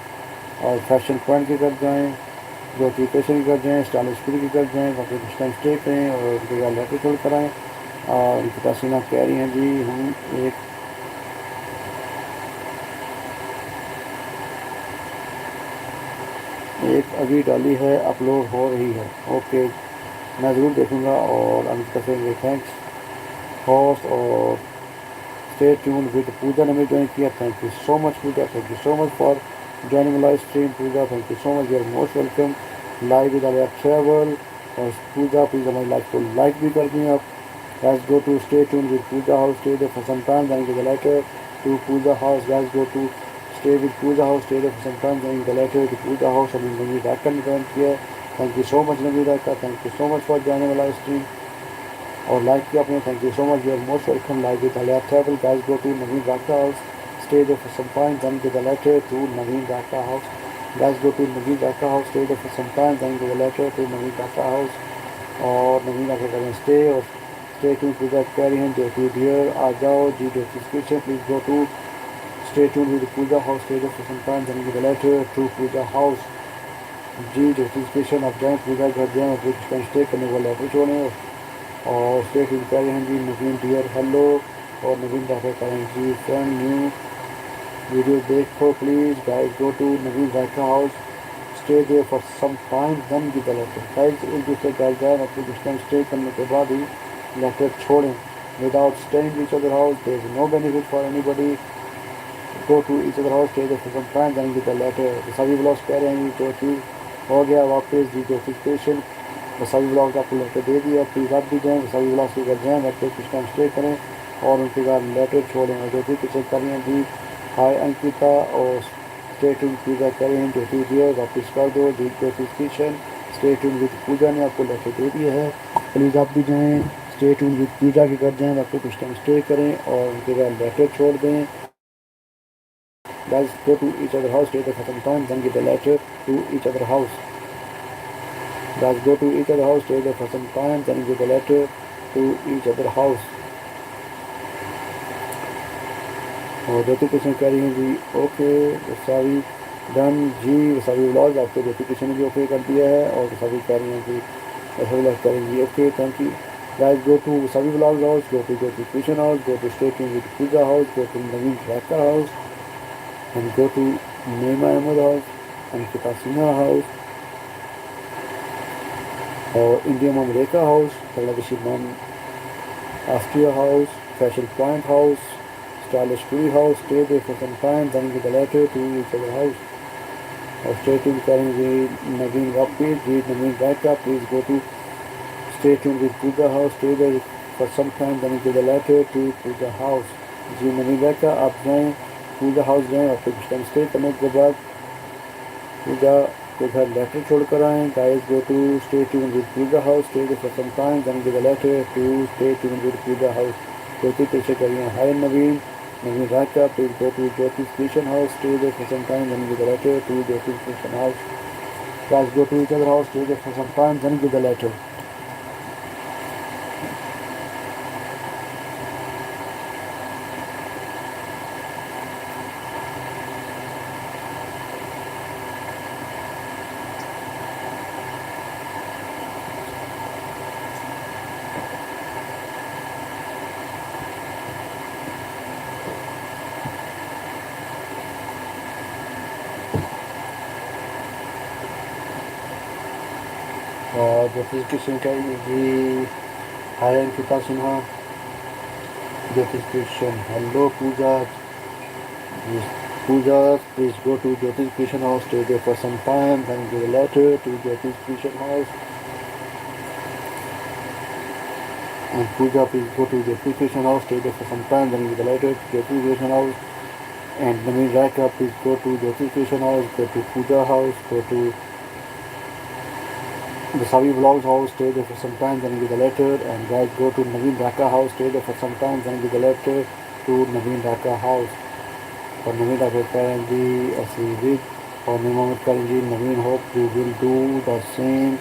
और फैशन पॉइंट के घर जाएँ, ज्योति क्रिएशन के घर जाएँ, स्टाइलिश फ्री के घर जाएँ, वहाँ पर कुछ टाइम स्टे करें और लेटर छोड़ कर आएँ। और निकिता सिन्हा कह रही हैं जी हम एक अभी डाली है, अपलोड हो रही है। ओके, मैं ज़रूर देखूँगा। और अंकिता सिंह थैंक्स होस्ट और स्टे ट्यून्ड विद पूजा ने भी ज्वाइन किया। Thank you so much Pooja, thank you so much for joining live stream Pooja, thank you so much, you are most welcome live with अलहयात travel. और पूजा प्लीज़ हमारी लाइव को like भी कर दें आप। Guys, go to stay tuned with Puja House, stay there for some time, then give the letter to Puja House. Guys, go to stay with Puja House, stay there for some time, then give the letter to Puja House. I mean, Naveen Raka ne join kiya. Thank you so much, Naveen Raka. Thank you so much for joining the live stream. और like किया आपने, thank you so much, you are most welcome live with Alhayat Travels. Guys, go to Naveen Raka House, stay there for some time, then give the letter to Naveen Raka House. Guys, go to Naveen Raka House, stay there for some time, then give the letter to Naveen Raka House. और नवीन आकर करें stay और stay to पूजा कह रही हैं जो to dear आ जाओ जी जो description please go to stay to with Pooja house stay for some time then give the letter to Pooja house जी जो डिस्क्रिप्शन आप जाएँ पूजा घर जाएँ और कुछ स्टे करने वाले लेटर छोड़ें। और स्टे टू कह रहे हैं जी नवीन डियर हेलो। और नवीन जाकर करें जी फ्रेंड न्यू वीडियो देखो please. Guys go to Naveen Raika house stay there for some time then give the letter. Guys एक दूसरे घर जाए और कुछ टाइम स्टे करने के बाद ही लेटर छोड़ें। Without staying each other house there is no benefit for anybody. Go to each other house stay there for some time then give the letter. सभी ब्लॉग्स कह रहे हैं जी जो चीज़ हो गया वापस जी जो स्पेशल सभी ब्लॉग्स आपको लेटर दे दिया। प्लीज़ आप भी जाएँ सभी ब्लॉग्स के घर जाएँ घर पे कुछ टाइम स्टे करें और उनके बाद लेटर छोड़ें। और जो भी पीछे करें जी हाय अंकिता और स्टे ट्यून पूजा करें जो टू दिए वापस कर दो जी notification. Stay tune with Pooja ने आपको लेटर दे दिया है, प्लीज़ आप भी जाएँ स्टे ट्यून विद पूजा के घर जाएँ आपको कुछ टाइम स्टे करें और उनके बाद लेटर छोड़ दें। Guys, go to each other house, stay there for some time, then give the letter to each other house. Guys, go to each other house, stay there for some time, then give the letter to each other house. और notification कह रही हैं जी okay Vasavi done जी। Vasavi vlog आपको notification भी okay कर दिया है। और वसावी कह रही हैं जी वसावी व्लॉग करेंगी okay thank you. Guys go to Vasavi vlog house, go to notification house, go to stay tuned with Pooja house, go to Naveen Raka house and go to Naima Ahmed house and कितासिना हाउस और India mom Rekha house, Bangladeshi मम Austria house, fashion point house, Stylish Tree House, stay there for some time, then give the letter to each other house. Or stay tuned करें with Naveen Rapid, with Naveen Raika, please go to stay tuned with Puja House, stay there for some time, then give the letter to Puja House. जी नवीन राइका आप जाएँ पूजा house जाएँ और कुछ time stay करने के बाद पूजा के घर लेटर छोड़ कर आएँ। Guys go to stay tuned with Pooja house, stay there for some time, then give the letter to stay tuned with Pooja house. Jyoti पीछे करिए हाय नवीन Raika, please go to Jyoti's Christian house, stay there for some time, then give the letter to Jyoti's Christian house. Guys, go to each other house, stay there for some time, then give the letter. और ज्योतिष कृष्ण जी हाय Ankita Sinha Jyotish Krishna hello Pooja Pooja please go to Jyotish Krishna house stay there for some time then give a letter to Jyotish Krishna house and Pooja please go to Jyotish Krishna house stay there for some time then give a letter to Jyotish Krishna house and Naveen Raika please go to Jyotish Krishna house go to Pooja house go to the Savi Vlogs house, stay there for some time, then give the letter, and guys go to Naveen Raka house, stay there for some time, then give the letter to Naveen Raka house. और नवीन राका करेंगी ऐसी with और मोहम्मद करेंगी Naveen hope you will do the same.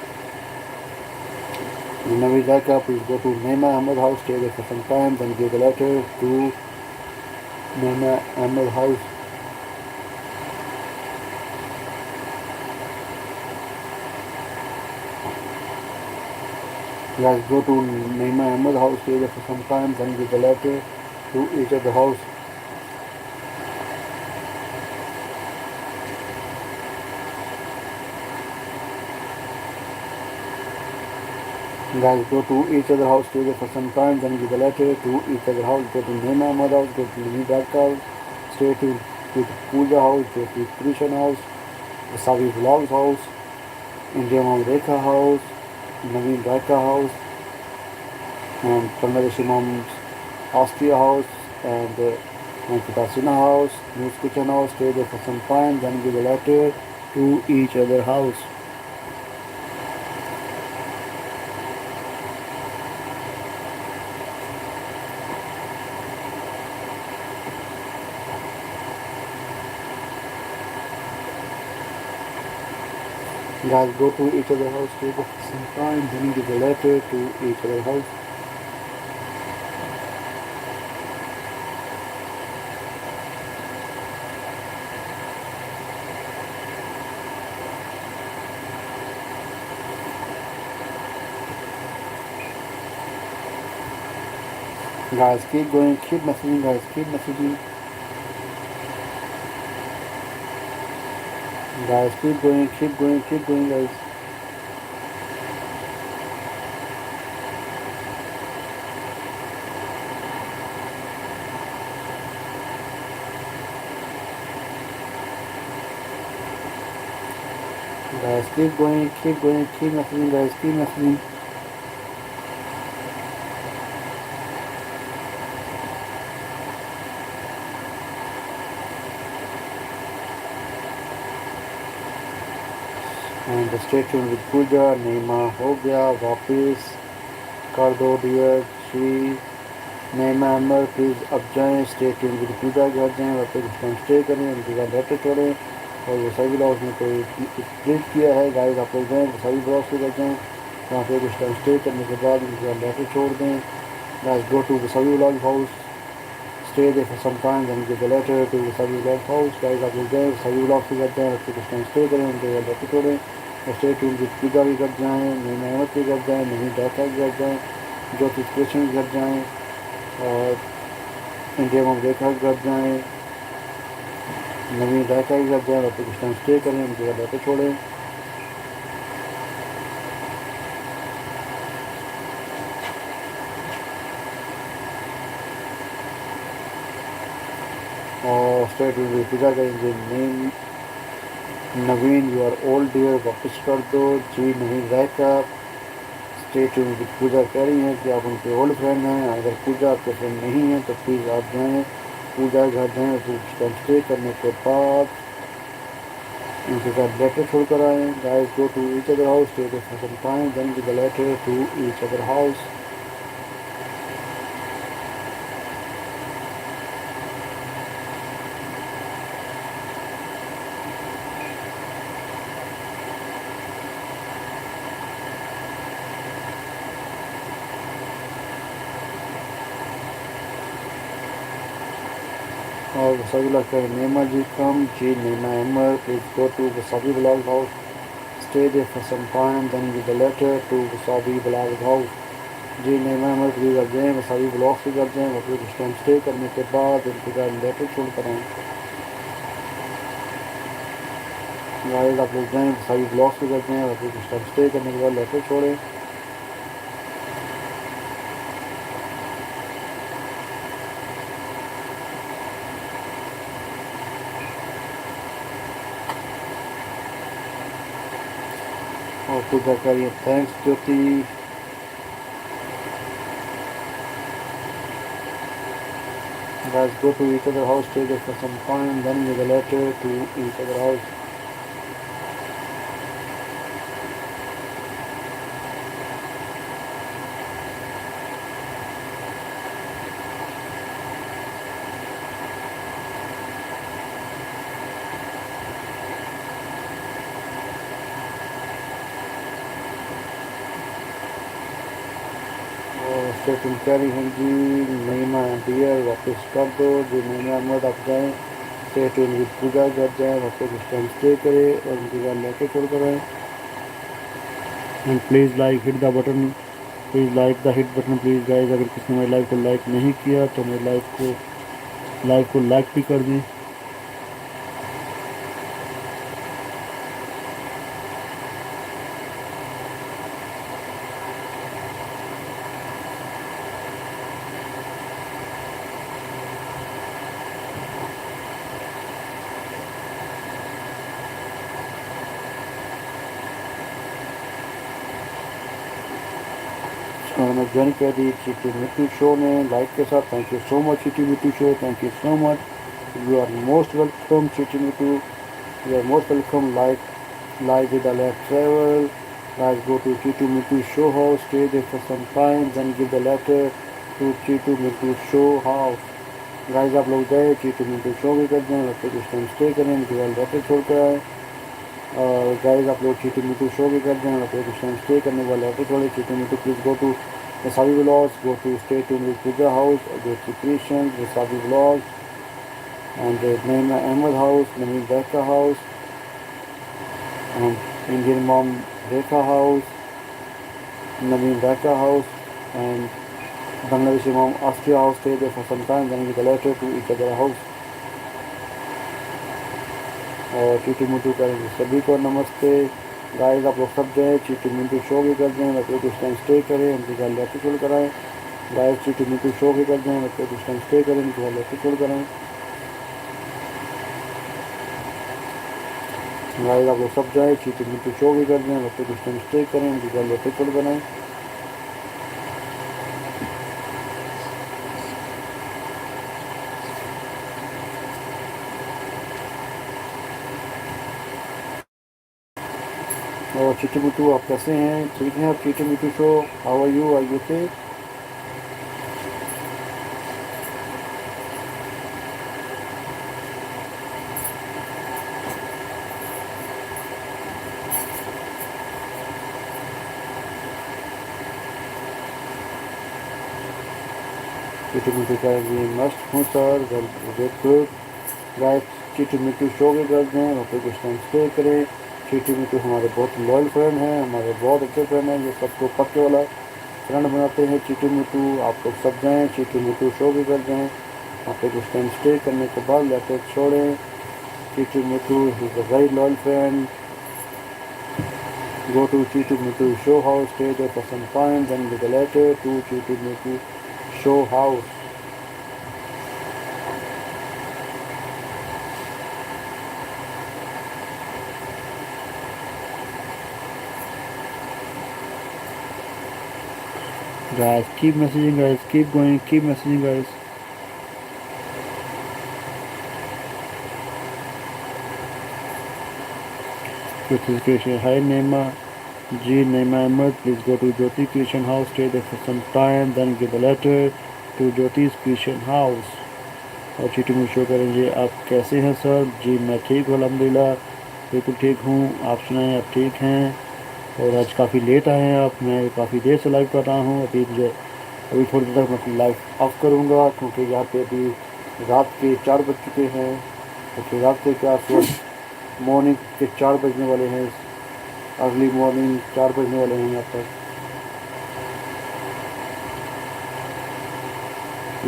Naveen Raka please go to Naima Ahmed house, stay there for some time, then give the letter to Naima Ahmed house. Guys, go to Naima Ahmed house, stay there for some time, then give the letter to each of the house. Guys, go to each other house, stay there for some time, then give the letter to each other house. Go to Naima Ahmed house, go to Nimi Dark house, stay to Pooja house, go to Krishan house, Savi Vlogs house, India Mom Rekha house, Naveen Raika house, and Bangladeshi Mom's Austria house, and Ankita Sinha house, News Kitchen house, stay there for some time, then give a letter to each other house. Guys, go to each other house, stay there for some time, then give a letter to each other house. Guys, keep going, keep messaging, guys, keep messaging. Guys, keep going, keep going, keep going, guys. Guys, keep going, keep going, keep messaging, guys, keep messaging. And stay tuned with पूजा नेमा हो गया वापस कर दो dear Shri नेमा Amar please अब जाएँ stay tune with पूजा घर जाएँ वहाँ पे कुछ टाइम स्टे करें उनके बाद लेटर छोड़ें और वो सभी ब्लॉग्स में कोई ट्वीट किया है गाइस आप लोग जाएँ वो सभी ब्लॉग्स पे कर जाएँ वहाँ पे कुछ टाइम स्टे करने के बाद उनके बाद लेटर छोड़ दें गाइस गो टू सभी blog house stay there for some time, then give the letter to the Savi Vlog house. Guys, आप लोग जाएँ सभी ब्लॉग से करते हैं उसको कुछ टाइम स्टे करें उनके बाद लेटर छोड़ें और स्टे ट्यून विद पूजा भी कर जाएँ नई मेहमत भी कर जाएँ नई डाटा भी कर जाएँ ज्योति क्रिएशन भी कर जाएँ और इंडिया में देखा भी कर जाएँ नवी डाटा भी कर जाएँ और कुछ टाइम स्टे करें उनके बाद लेटर छोड़ें और स्टे ट्यून विद पूजा करेंगे name Naveen you are old dear वापस कर दो जी नहीं रहकर स्टे ट्यून विद पूजा कह रही हैं कि आप उनके ओल्ड फ्रेंड हैं अगर पूजा आपके फ्रेंड नहीं है तो प्लीज़ आप जाएँ पूजा घर जाएँ फिर टाइम स्टे करने के बाद उनके साथ लेटर छोड़ कर आएँ guys go to each other house stay for some time then give the letter to each other house और सभी लोग कहें नेमा जी कम जी Naima Amar please go to Vasavi blog house stay there for some time then give the letter to Vasavi blog house जी Naima Amar please आ जाएँ wasabi blog से कर जाएँ और फिर कुछ टाइम स्टे करने के बाद उनके बाद लेटर छोड़ कर आएँ गाइस आप लोग जाएँ वसाबी ब्लॉग से कर जाएँ और फिर कुछ टाइम स्टे करने के बाद लेटर छोड़ें और पूजा करिए thanks Jyoti guys go to each other house stay there for some time then give a letter to each other house state inquiry हैं जी नईमा डियर वापस कर दो जी नईमा अहमद आप जाएँ स्टेट इन विद पूजा कर जाएँ वहाँ पे कुछ टाइम स्टे करें और उनके बाद लेकर छोड़ कर आएँ and please like hit the button please like the hit button please guys. अगर किसी ने मेरे लाइव को लाइक नहीं किया तो मेरे लाइव को लाइक भी कर दें। मैं ज्वाइन कर दी चीटी मिट्टू शो में लाइक के साथ। Thank you so much Chiti Mittu show, thank you so much. You are most welcome Chiti Mittu, you are most welcome. Like with Alhayat Travel. Guys, go to Chitu Mittu Show House, stay there for some time, then give the letter to Chitu Mittu Show House. Guys आप लोग गए चीटू Mintu show भी कर दें, फिर कुछ time stay करें, इनके बाद लेटर छोड़ कर आए। और गाइस आप लोग चीटू मिंटू शो भी कर दें और फिर कुछ टाइम स्टे करने वाले लेटर छोड़े। Chitu Mintu please go to Wasabi Vlogs, go to stay tuned with Pooja House, go to Christians, Wasabi Vlogs, and Naima Ahmed House, Naveen Rekha House, and Indian Mom Rekha House, Naveen Rekha House, and Bangladeshi Mom Askia House. Stay there for some time, then give a letter to each other house. और चीटू मिंटू करेंगे सभी को नमस्ते। Guys आप लोग सब जाएँ चीटू Mintu show भी कर दें, फिर कुछ टाइम स्टे करें, उनके घर लेटर छोड़ कर आएँ। गाइस चीटू मिंटू शो भी कर दें, फिर कुछ टाइम स्टे करें, उनके घर लेटर छोड़ कर आएँ। गाइस आप लोग सब जाएँ चीटू मिंटू शो भी कर दें, फिर कुछ टाइम स्टे करें, उनके घर लेटर छोड़ कर आएँ। और चीटू मिंटू आप कैसे हैं? ठीक हैं आप? Chitu Mintu show, how are you? Okay? Chitu Mintu करेंगे मस्त हूँ sir, very good. Guys Chitu Mintu show भी कर दें और फिर कुछ टाइम स्टे करें। चीटू मिंटू हमारे बहुत लॉयल फ्रेंड हैं, हमारे बहुत अच्छे फ्रेंड हैं, जो सबको पक्के वाला फ्रेंड बनाते हैं। चीटू मिंटू आप लोग सब जाएँ चीटू मिंटू शो भी कर दें और फिर कुछ टाइम स्टे करने के बाद लेटर छोड़ें। Chitu Mintu is a very loyal friend. Go to Chitu Mittu Show House, stay there for some time, then give a letter to Chitu Mittu Show House. Guys, keep messaging guys, keep going, keep messaging guys. Christian, hi Neema. G. Neema Ahmed, please go to Jyoti Christian House, stay there for some time, then give a letter to Jyoti's Christian House. और चीटू में show करेंगे आप कैसे हैं sir? जी मैं ठीक हूँ अल्हम्दुलिल्लाह, बिल्कुल ठीक हूँ। आप सुनाएं आप ठीक हैं? और आज काफ़ी लेट आए हैं आप, मैं काफ़ी देर से लाइव कर रहा हूँ। अभी थोड़ी देर तक मैं अपनी लाइव ऑफ करूँगा क्योंकि यहाँ पे अभी रात के 4 बज चुके हैं। तो फिर रात के क्या सुबह मॉर्निंग के 4 बजने वाले हैं, अर्ली मॉर्निंग 4 बजने वाले हैं यहाँ पर।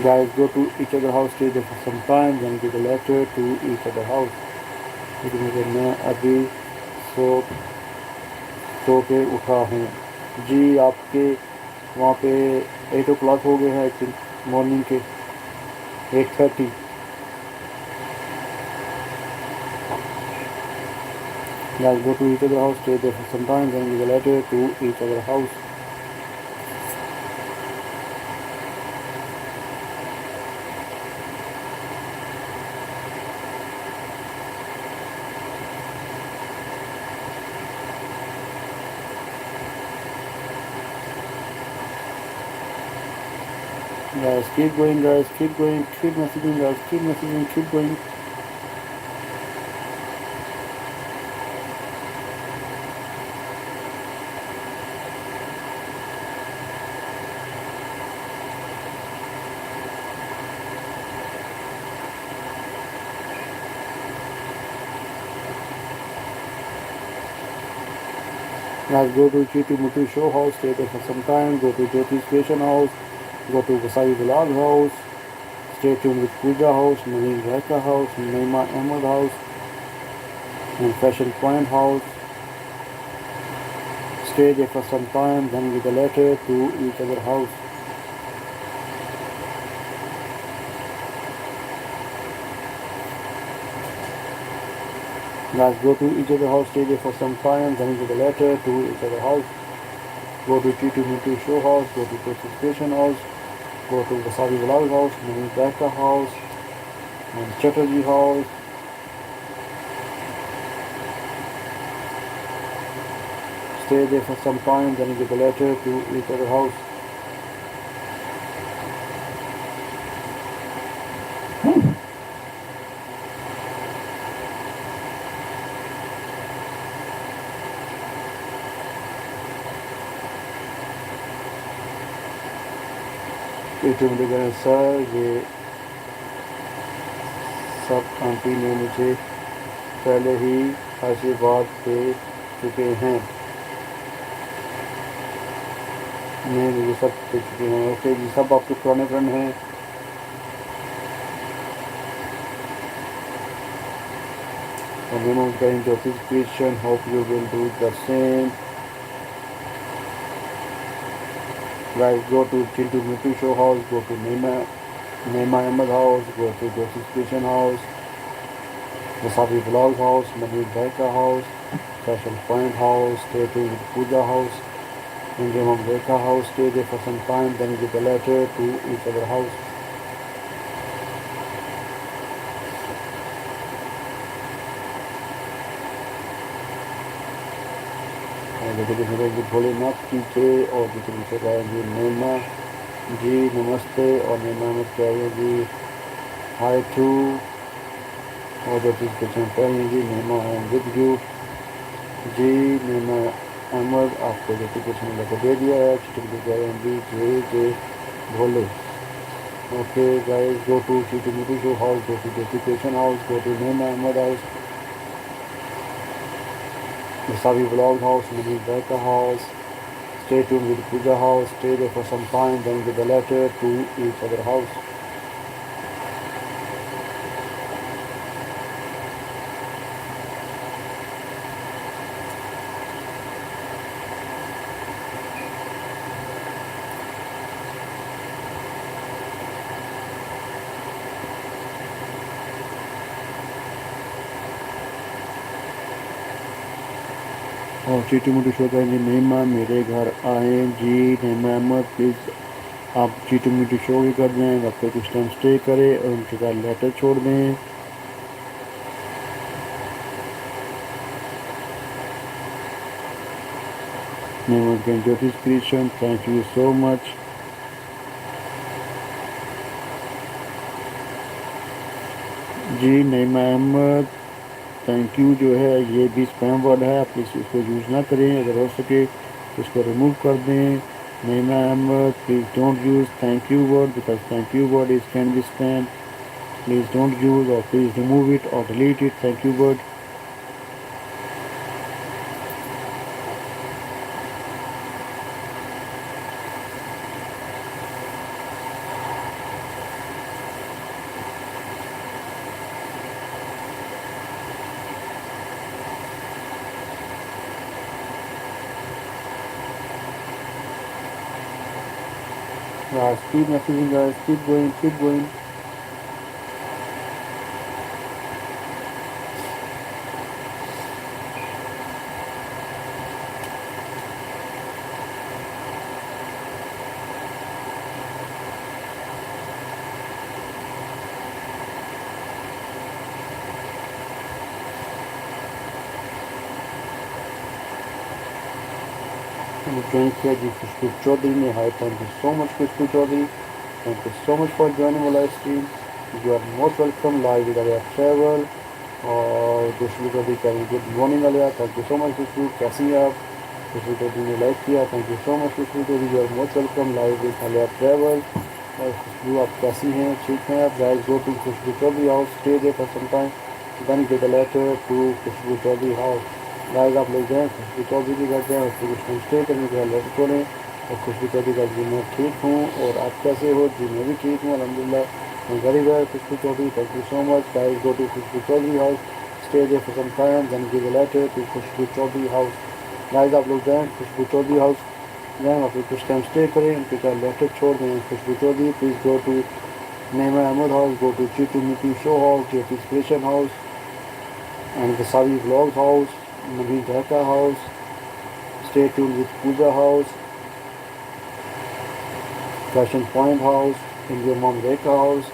Guys, go to each other house, stay there for some time, then give a letter to each other house. लेकिन मैं अभी सो सो के उठा हूँ। जी आपके वहाँ पे 8 o'clock हो गए हैं आई थिंक, मॉर्निंग के 8:30। Guys, go to each other house, stay there for some time, then give a letter to each other house. Guys, keep going guys, keep going, keep messaging guys, keep messaging, keep going. Guys, go to Chitu Mutu Show House, stay there for some time. Go to Jyoti's Creation House. Go to Vasai Bilal House. Stay tuned with Pooja House, Manish Raika House, Naima Ahmed House, and Fashion Point House. Stay there for some time, then give a letter to each other house. Guys, go to each other house, stay there for some time, then give a letter to each other house. Go to Chitu Mutu Show House, go to Jyoti's Creation House, go to Wasabi Bilal House, Manish Raika House, and Chatterjee House. Stay there for some time, then give a letter to each other house. गए sir ये सब aunty ने मुझे पहले ही आशीर्वाद दे चुके हैं, नहीं मुझे सब दे चुके हैं। ओके जी, सब आपके पुराने फ्रेंड हैं। और दोनों कहें ज्योतिष Christian, hope you will do the same. Guys, go to Chintu Mutu Show House, go to Naima Ahmed House, go to Jyoti's Creation House, Wasabi Vlog House, Manish Raika House, Fashion Point House, stay tuned with Pooja House, Injamam Rekha House, stay there for some time, then give a letter to each other house. Bholenath की जय। और जितने गाएंगे नैना जी नमस्ते, और नैना में कहेंगी हाय to. और जो चीज़ क्वेश्चन कहेंगी नैना है विद यू जी। नैना अहमद आपको जो चीज़ क्वेश्चन लेकर दे दिया है, चिट्ठी कहेंगी जय जय Bhole. Okay guys, go to Chitthi Mutu show house, go to Jyoti question house, go to Naina Ahmed house, Wasabi Vlog House, Manish Raika House. Stay tuned with Pooja House, stay there for some time, then give a letter to each other house. और चीटी मोटी show करेंगे नईमा मेरे घर आए जी। Naima Ahmed please आप चीटी मोटी शो भी कर दें, वक्त पे कुछ टाइम स्टे करें और उनके साथ लेटर छोड़ दें। Naima can Jyotish christian, thank you so much. जी नईमा अहमद थैंक यू जो है ये भी स्पैम वर्ड है, आप इसको यूज़ ना करें, अगर हो सके तो इसको रिमूव कर दें। Naima Ahmed please don't use thank you word because thank you word is can be spam. Please don't use और प्लीज़ रिमूव इट और delete it thank you word. Keep messaging guys, keep going, keep going. Join किया जी खुशबू चौधरी ने, hi thank you so much Khushboo Chaudhary, thank you so much for joining my live stream. You are most welcome live with Aliya travel. और खुशबू चौधरी कह रही good morning Aliya, thank you so much Khushboo, कैसी हैं आप? खुशबू चौधरी ने like किया, thank you so much Khushboo Chaudhary, you are most welcome live with Aliya travel. और खुशबू आप कैसी हैं, ठीक हैं आप? Guys go to Khushboo Chaudhary house, stay there for some time, then give a letter to Khushboo Chaudhary house. Guys आप लोग जाएँ खुशबू चौधरी के घर जाएँ और फिर कुछ टाइम स्टे करने के बाद लेटर छोड़ें। और खुशबू चौधरी का जी मैं ठीक हूँ और आप कैसे हो? जी मैं भी ठीक हूँ अल्हम्दुलिल्लाह। मैं very well Khushboo Chaudhary, thank you so much guys. Go to Khushboo Chaudhary house, stay there for some time, then give a letter to Khushboo Chaudhary house. Guys आप लोग जाएँ खुशबू चौधरी हाउस जाएँ और फिर कुछ टाइम स्टे करें, उनके साथ लेटर छोड़ दें। Khushboo Chaudhary please go to Naima Ahmed House, go to Chitu Mitu Show House, JT Inspiration House, and the Savi Vlog House, Naveen Dhaka House, stay tuned with Pooja House, Fashion Point House, Indian Mom Rekha House,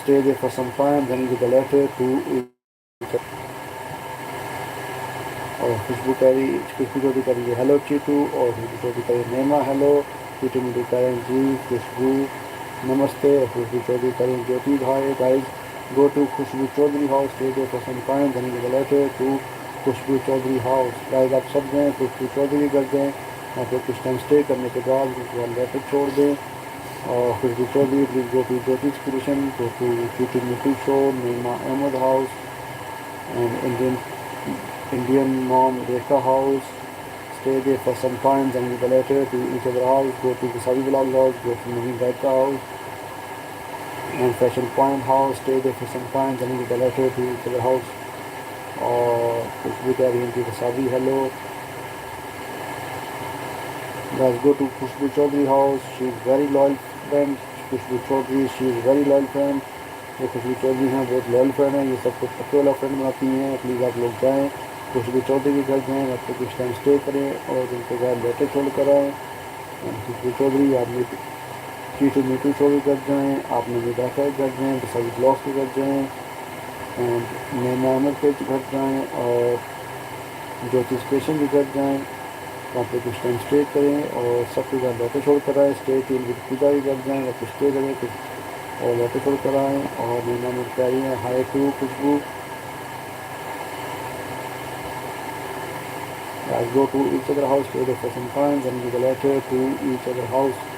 stay there for some time, then give the letter to और खुशबू चौधरी करेंगे hello चीटू और खुशबू चौधरी करेंगे नेमा hello चीटू मिटू करें जी खुशबू नमस्ते और खुशबू चौधरी करें ज्योति भाई guys go to Khushboo Chaudhary house stay there for some time then give a letter to Khushboo Chaudhary house. Guys आप सब गए खुशबू चौधरी कर दें और फिर कुछ टाइम स्टे करने के बाद उनके बाद लेटर छोड़ दें। और Khushboo Chaudhary please go to Jyoti inspiration, go to Chitu Mitu show, Naima Ahmed house and Indian Mom Rekha House. Stay there for some time, then give a letter to each other house. Go to the Savi Vlog House, go to Naveen Rekha House and Fashion Point House. Stay there for some time, then give a letter to each other house. और खुशबू कह रही है कि Savi hello. Guys, go to Khushbu Chaudhary house. She is very loyal friend. Khushbu Chaudhary, she is very loyal friend. ये खुशबू चौधरी हैं बहुत loyal friend हैं, ये सब कुछ पक्के वाला फ्रेंड बनाती हैं। प्लीज़ आप लोग जाएँ खुशबू चौधरी के घर जाएँ, वहाँ पे कुछ टाइम स्टे करें और उनके घर लेटर छोड़ कर आएँ। खुशबू चौधरी आपने टीटू मीटू शो के घर जाएँ, आपने विदाका के घर जाएँ, तो सभी ब्लॉग्स के घर जाएँ एंड नैना अहमद के घर जाएँ और ज्योति स्टेशन के घर जाएँ, वहाँ पे कुछ टाइम स्टे करें और सबके घर लेटर छोड़ कर आए। स्टे ट्यून विद पूजा के घर जाएँ, वहाँ पे स्टे करें कुछ और लेटर छोड़ कर आएँ। और नैना में कह रही हैं hi to Khushboo. Guys, go to each other house, stay there for some time, then give a letter to each other house.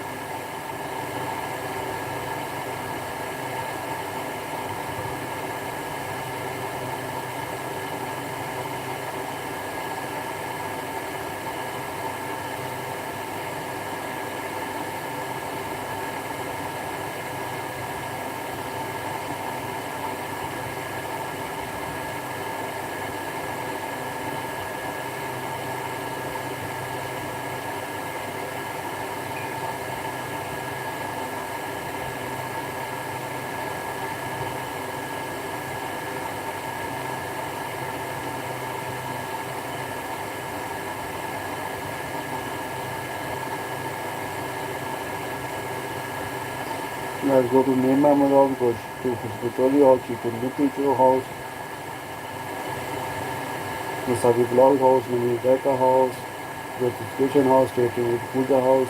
Let's go to Nema Madog, go to Hospitality House, to Literature House, the Sabi Vlog House, Nami Deka House, go to Kitchen House, stay tuned with Puja House,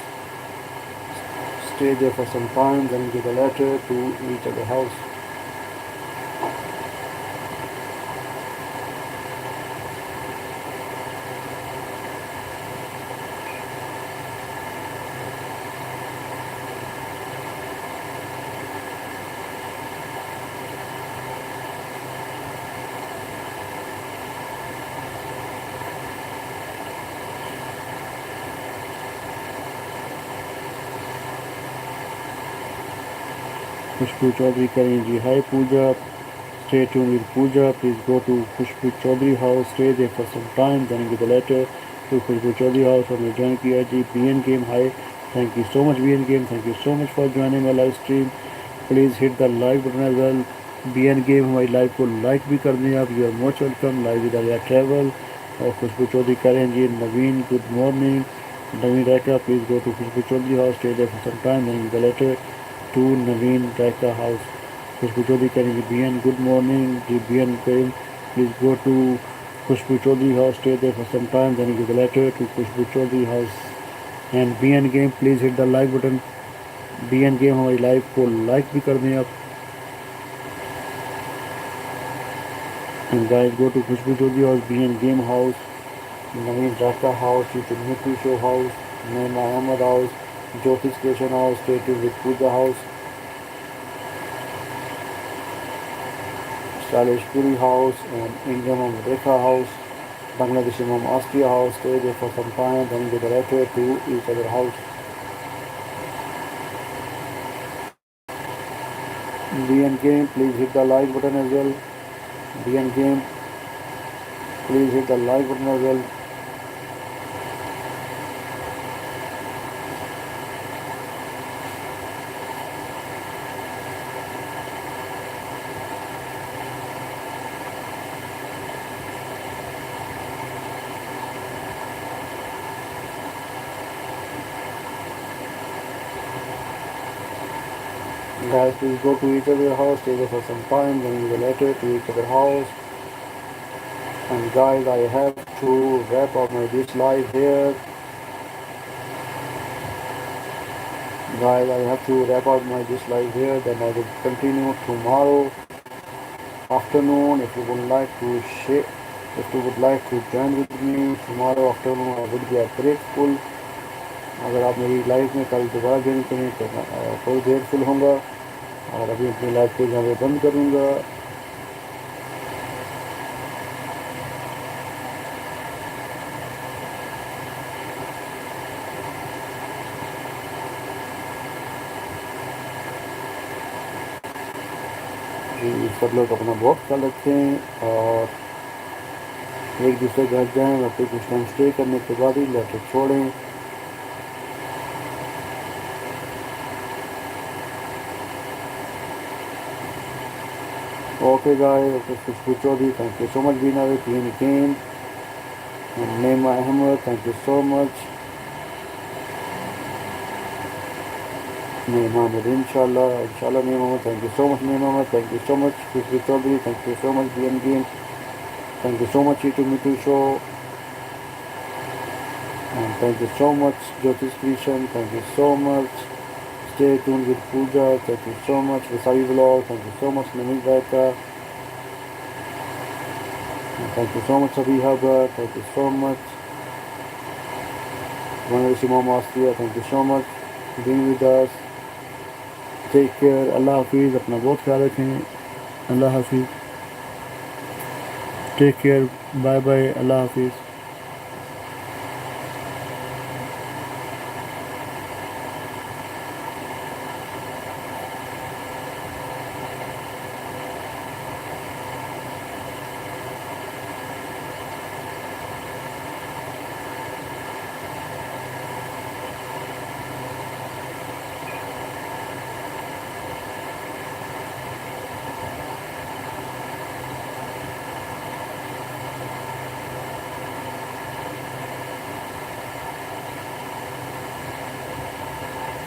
stay there for some time, then give a letter to each other house. Khushbu Chaudhary करें जी हाय पूजा, stay tuned with Pooja, please go to Khushbu Chaudhary house, stay there for some time, then give a letter to Khushbu Chaudhary house और मैं join किया जी BN Game hi, thank you so much BN Game, thank you so much for joining my live stream, please hit the like button as well। BN Game हमारी live को like भी कर दें आप, you are most welcome live with Alia travel. और खुशबू चौधरी करें जी Naveen good morning, Naveen Rekha please go to Khushboo Chaudhary house, stay there for some time, then give a letter to Naveen Raika House। Khushbu Chaudhary करेंगे BN good morning जी BN करें please go to Khushbu Chaudhary house, stay there for some time, then give a letter to Khushbu Chaudhary house। and BN game please hit the like button। BN game हमारी live को like भी कर दें आप। and guys go to Khushbu Chaudhary house, BN game house, Naveen Raika house, YouTube Nitu show house, Naima Ahmed house, Jyoti Station house, stay tuned with Pooja house, Saleshpuri house and Indian Rekha house, Bangladeshi mom Austria house, stay there for some time, then they related to each other house. The end game, please hit the like button as well. The end game, please hit the like button as well. Guys, please go to each other house, stay there for some time, then we will later to each other house. And guys, I have to wrap up my this live here. Guys, I have to wrap up my this live here. Then I will continue tomorrow afternoon. If you would like to share, if you would like to join with me tomorrow afternoon, I would be grateful. अगर आप मेरी life में कल दोबारा join करें तो मैं बहुत ग्रेटफुल होऊंगा। और अभी अपनी लाइफ को यहाँ पे बंद करूँगा। जी सब लोग अपना बहुत ख्याल रखें और एक दूसरे घर जाएँ, वहाँ पे कुछ टाइम स्टे करने के बाद ही लेटर छोड़ें। Okay guys, okay, Khushbu Chaudhary, thank you so much being away, being again. And Neema Ahmed, thank you so much. Neema Ahmed, inshallah Neema Ahmed, thank you so much Neema Ahmed, thank you so much Khushbu Chaudhary, thank you so much being again. Thank you so much Mitu Show. And thank you so much Jyotish Krishan, thank you so much. Stay tuned with Pooja, thank you so much. Visavi Vlog, thank you so much Namit Raita. Thank you so much Abhi Haber, thank you so much. Bangladeshi Mom Austria, thank you so much for being with us. Take care, Allah Hafiz, अपना बहुत ख्याल रखें, Allah Hafiz. Take care, bye bye, Allah Hafiz.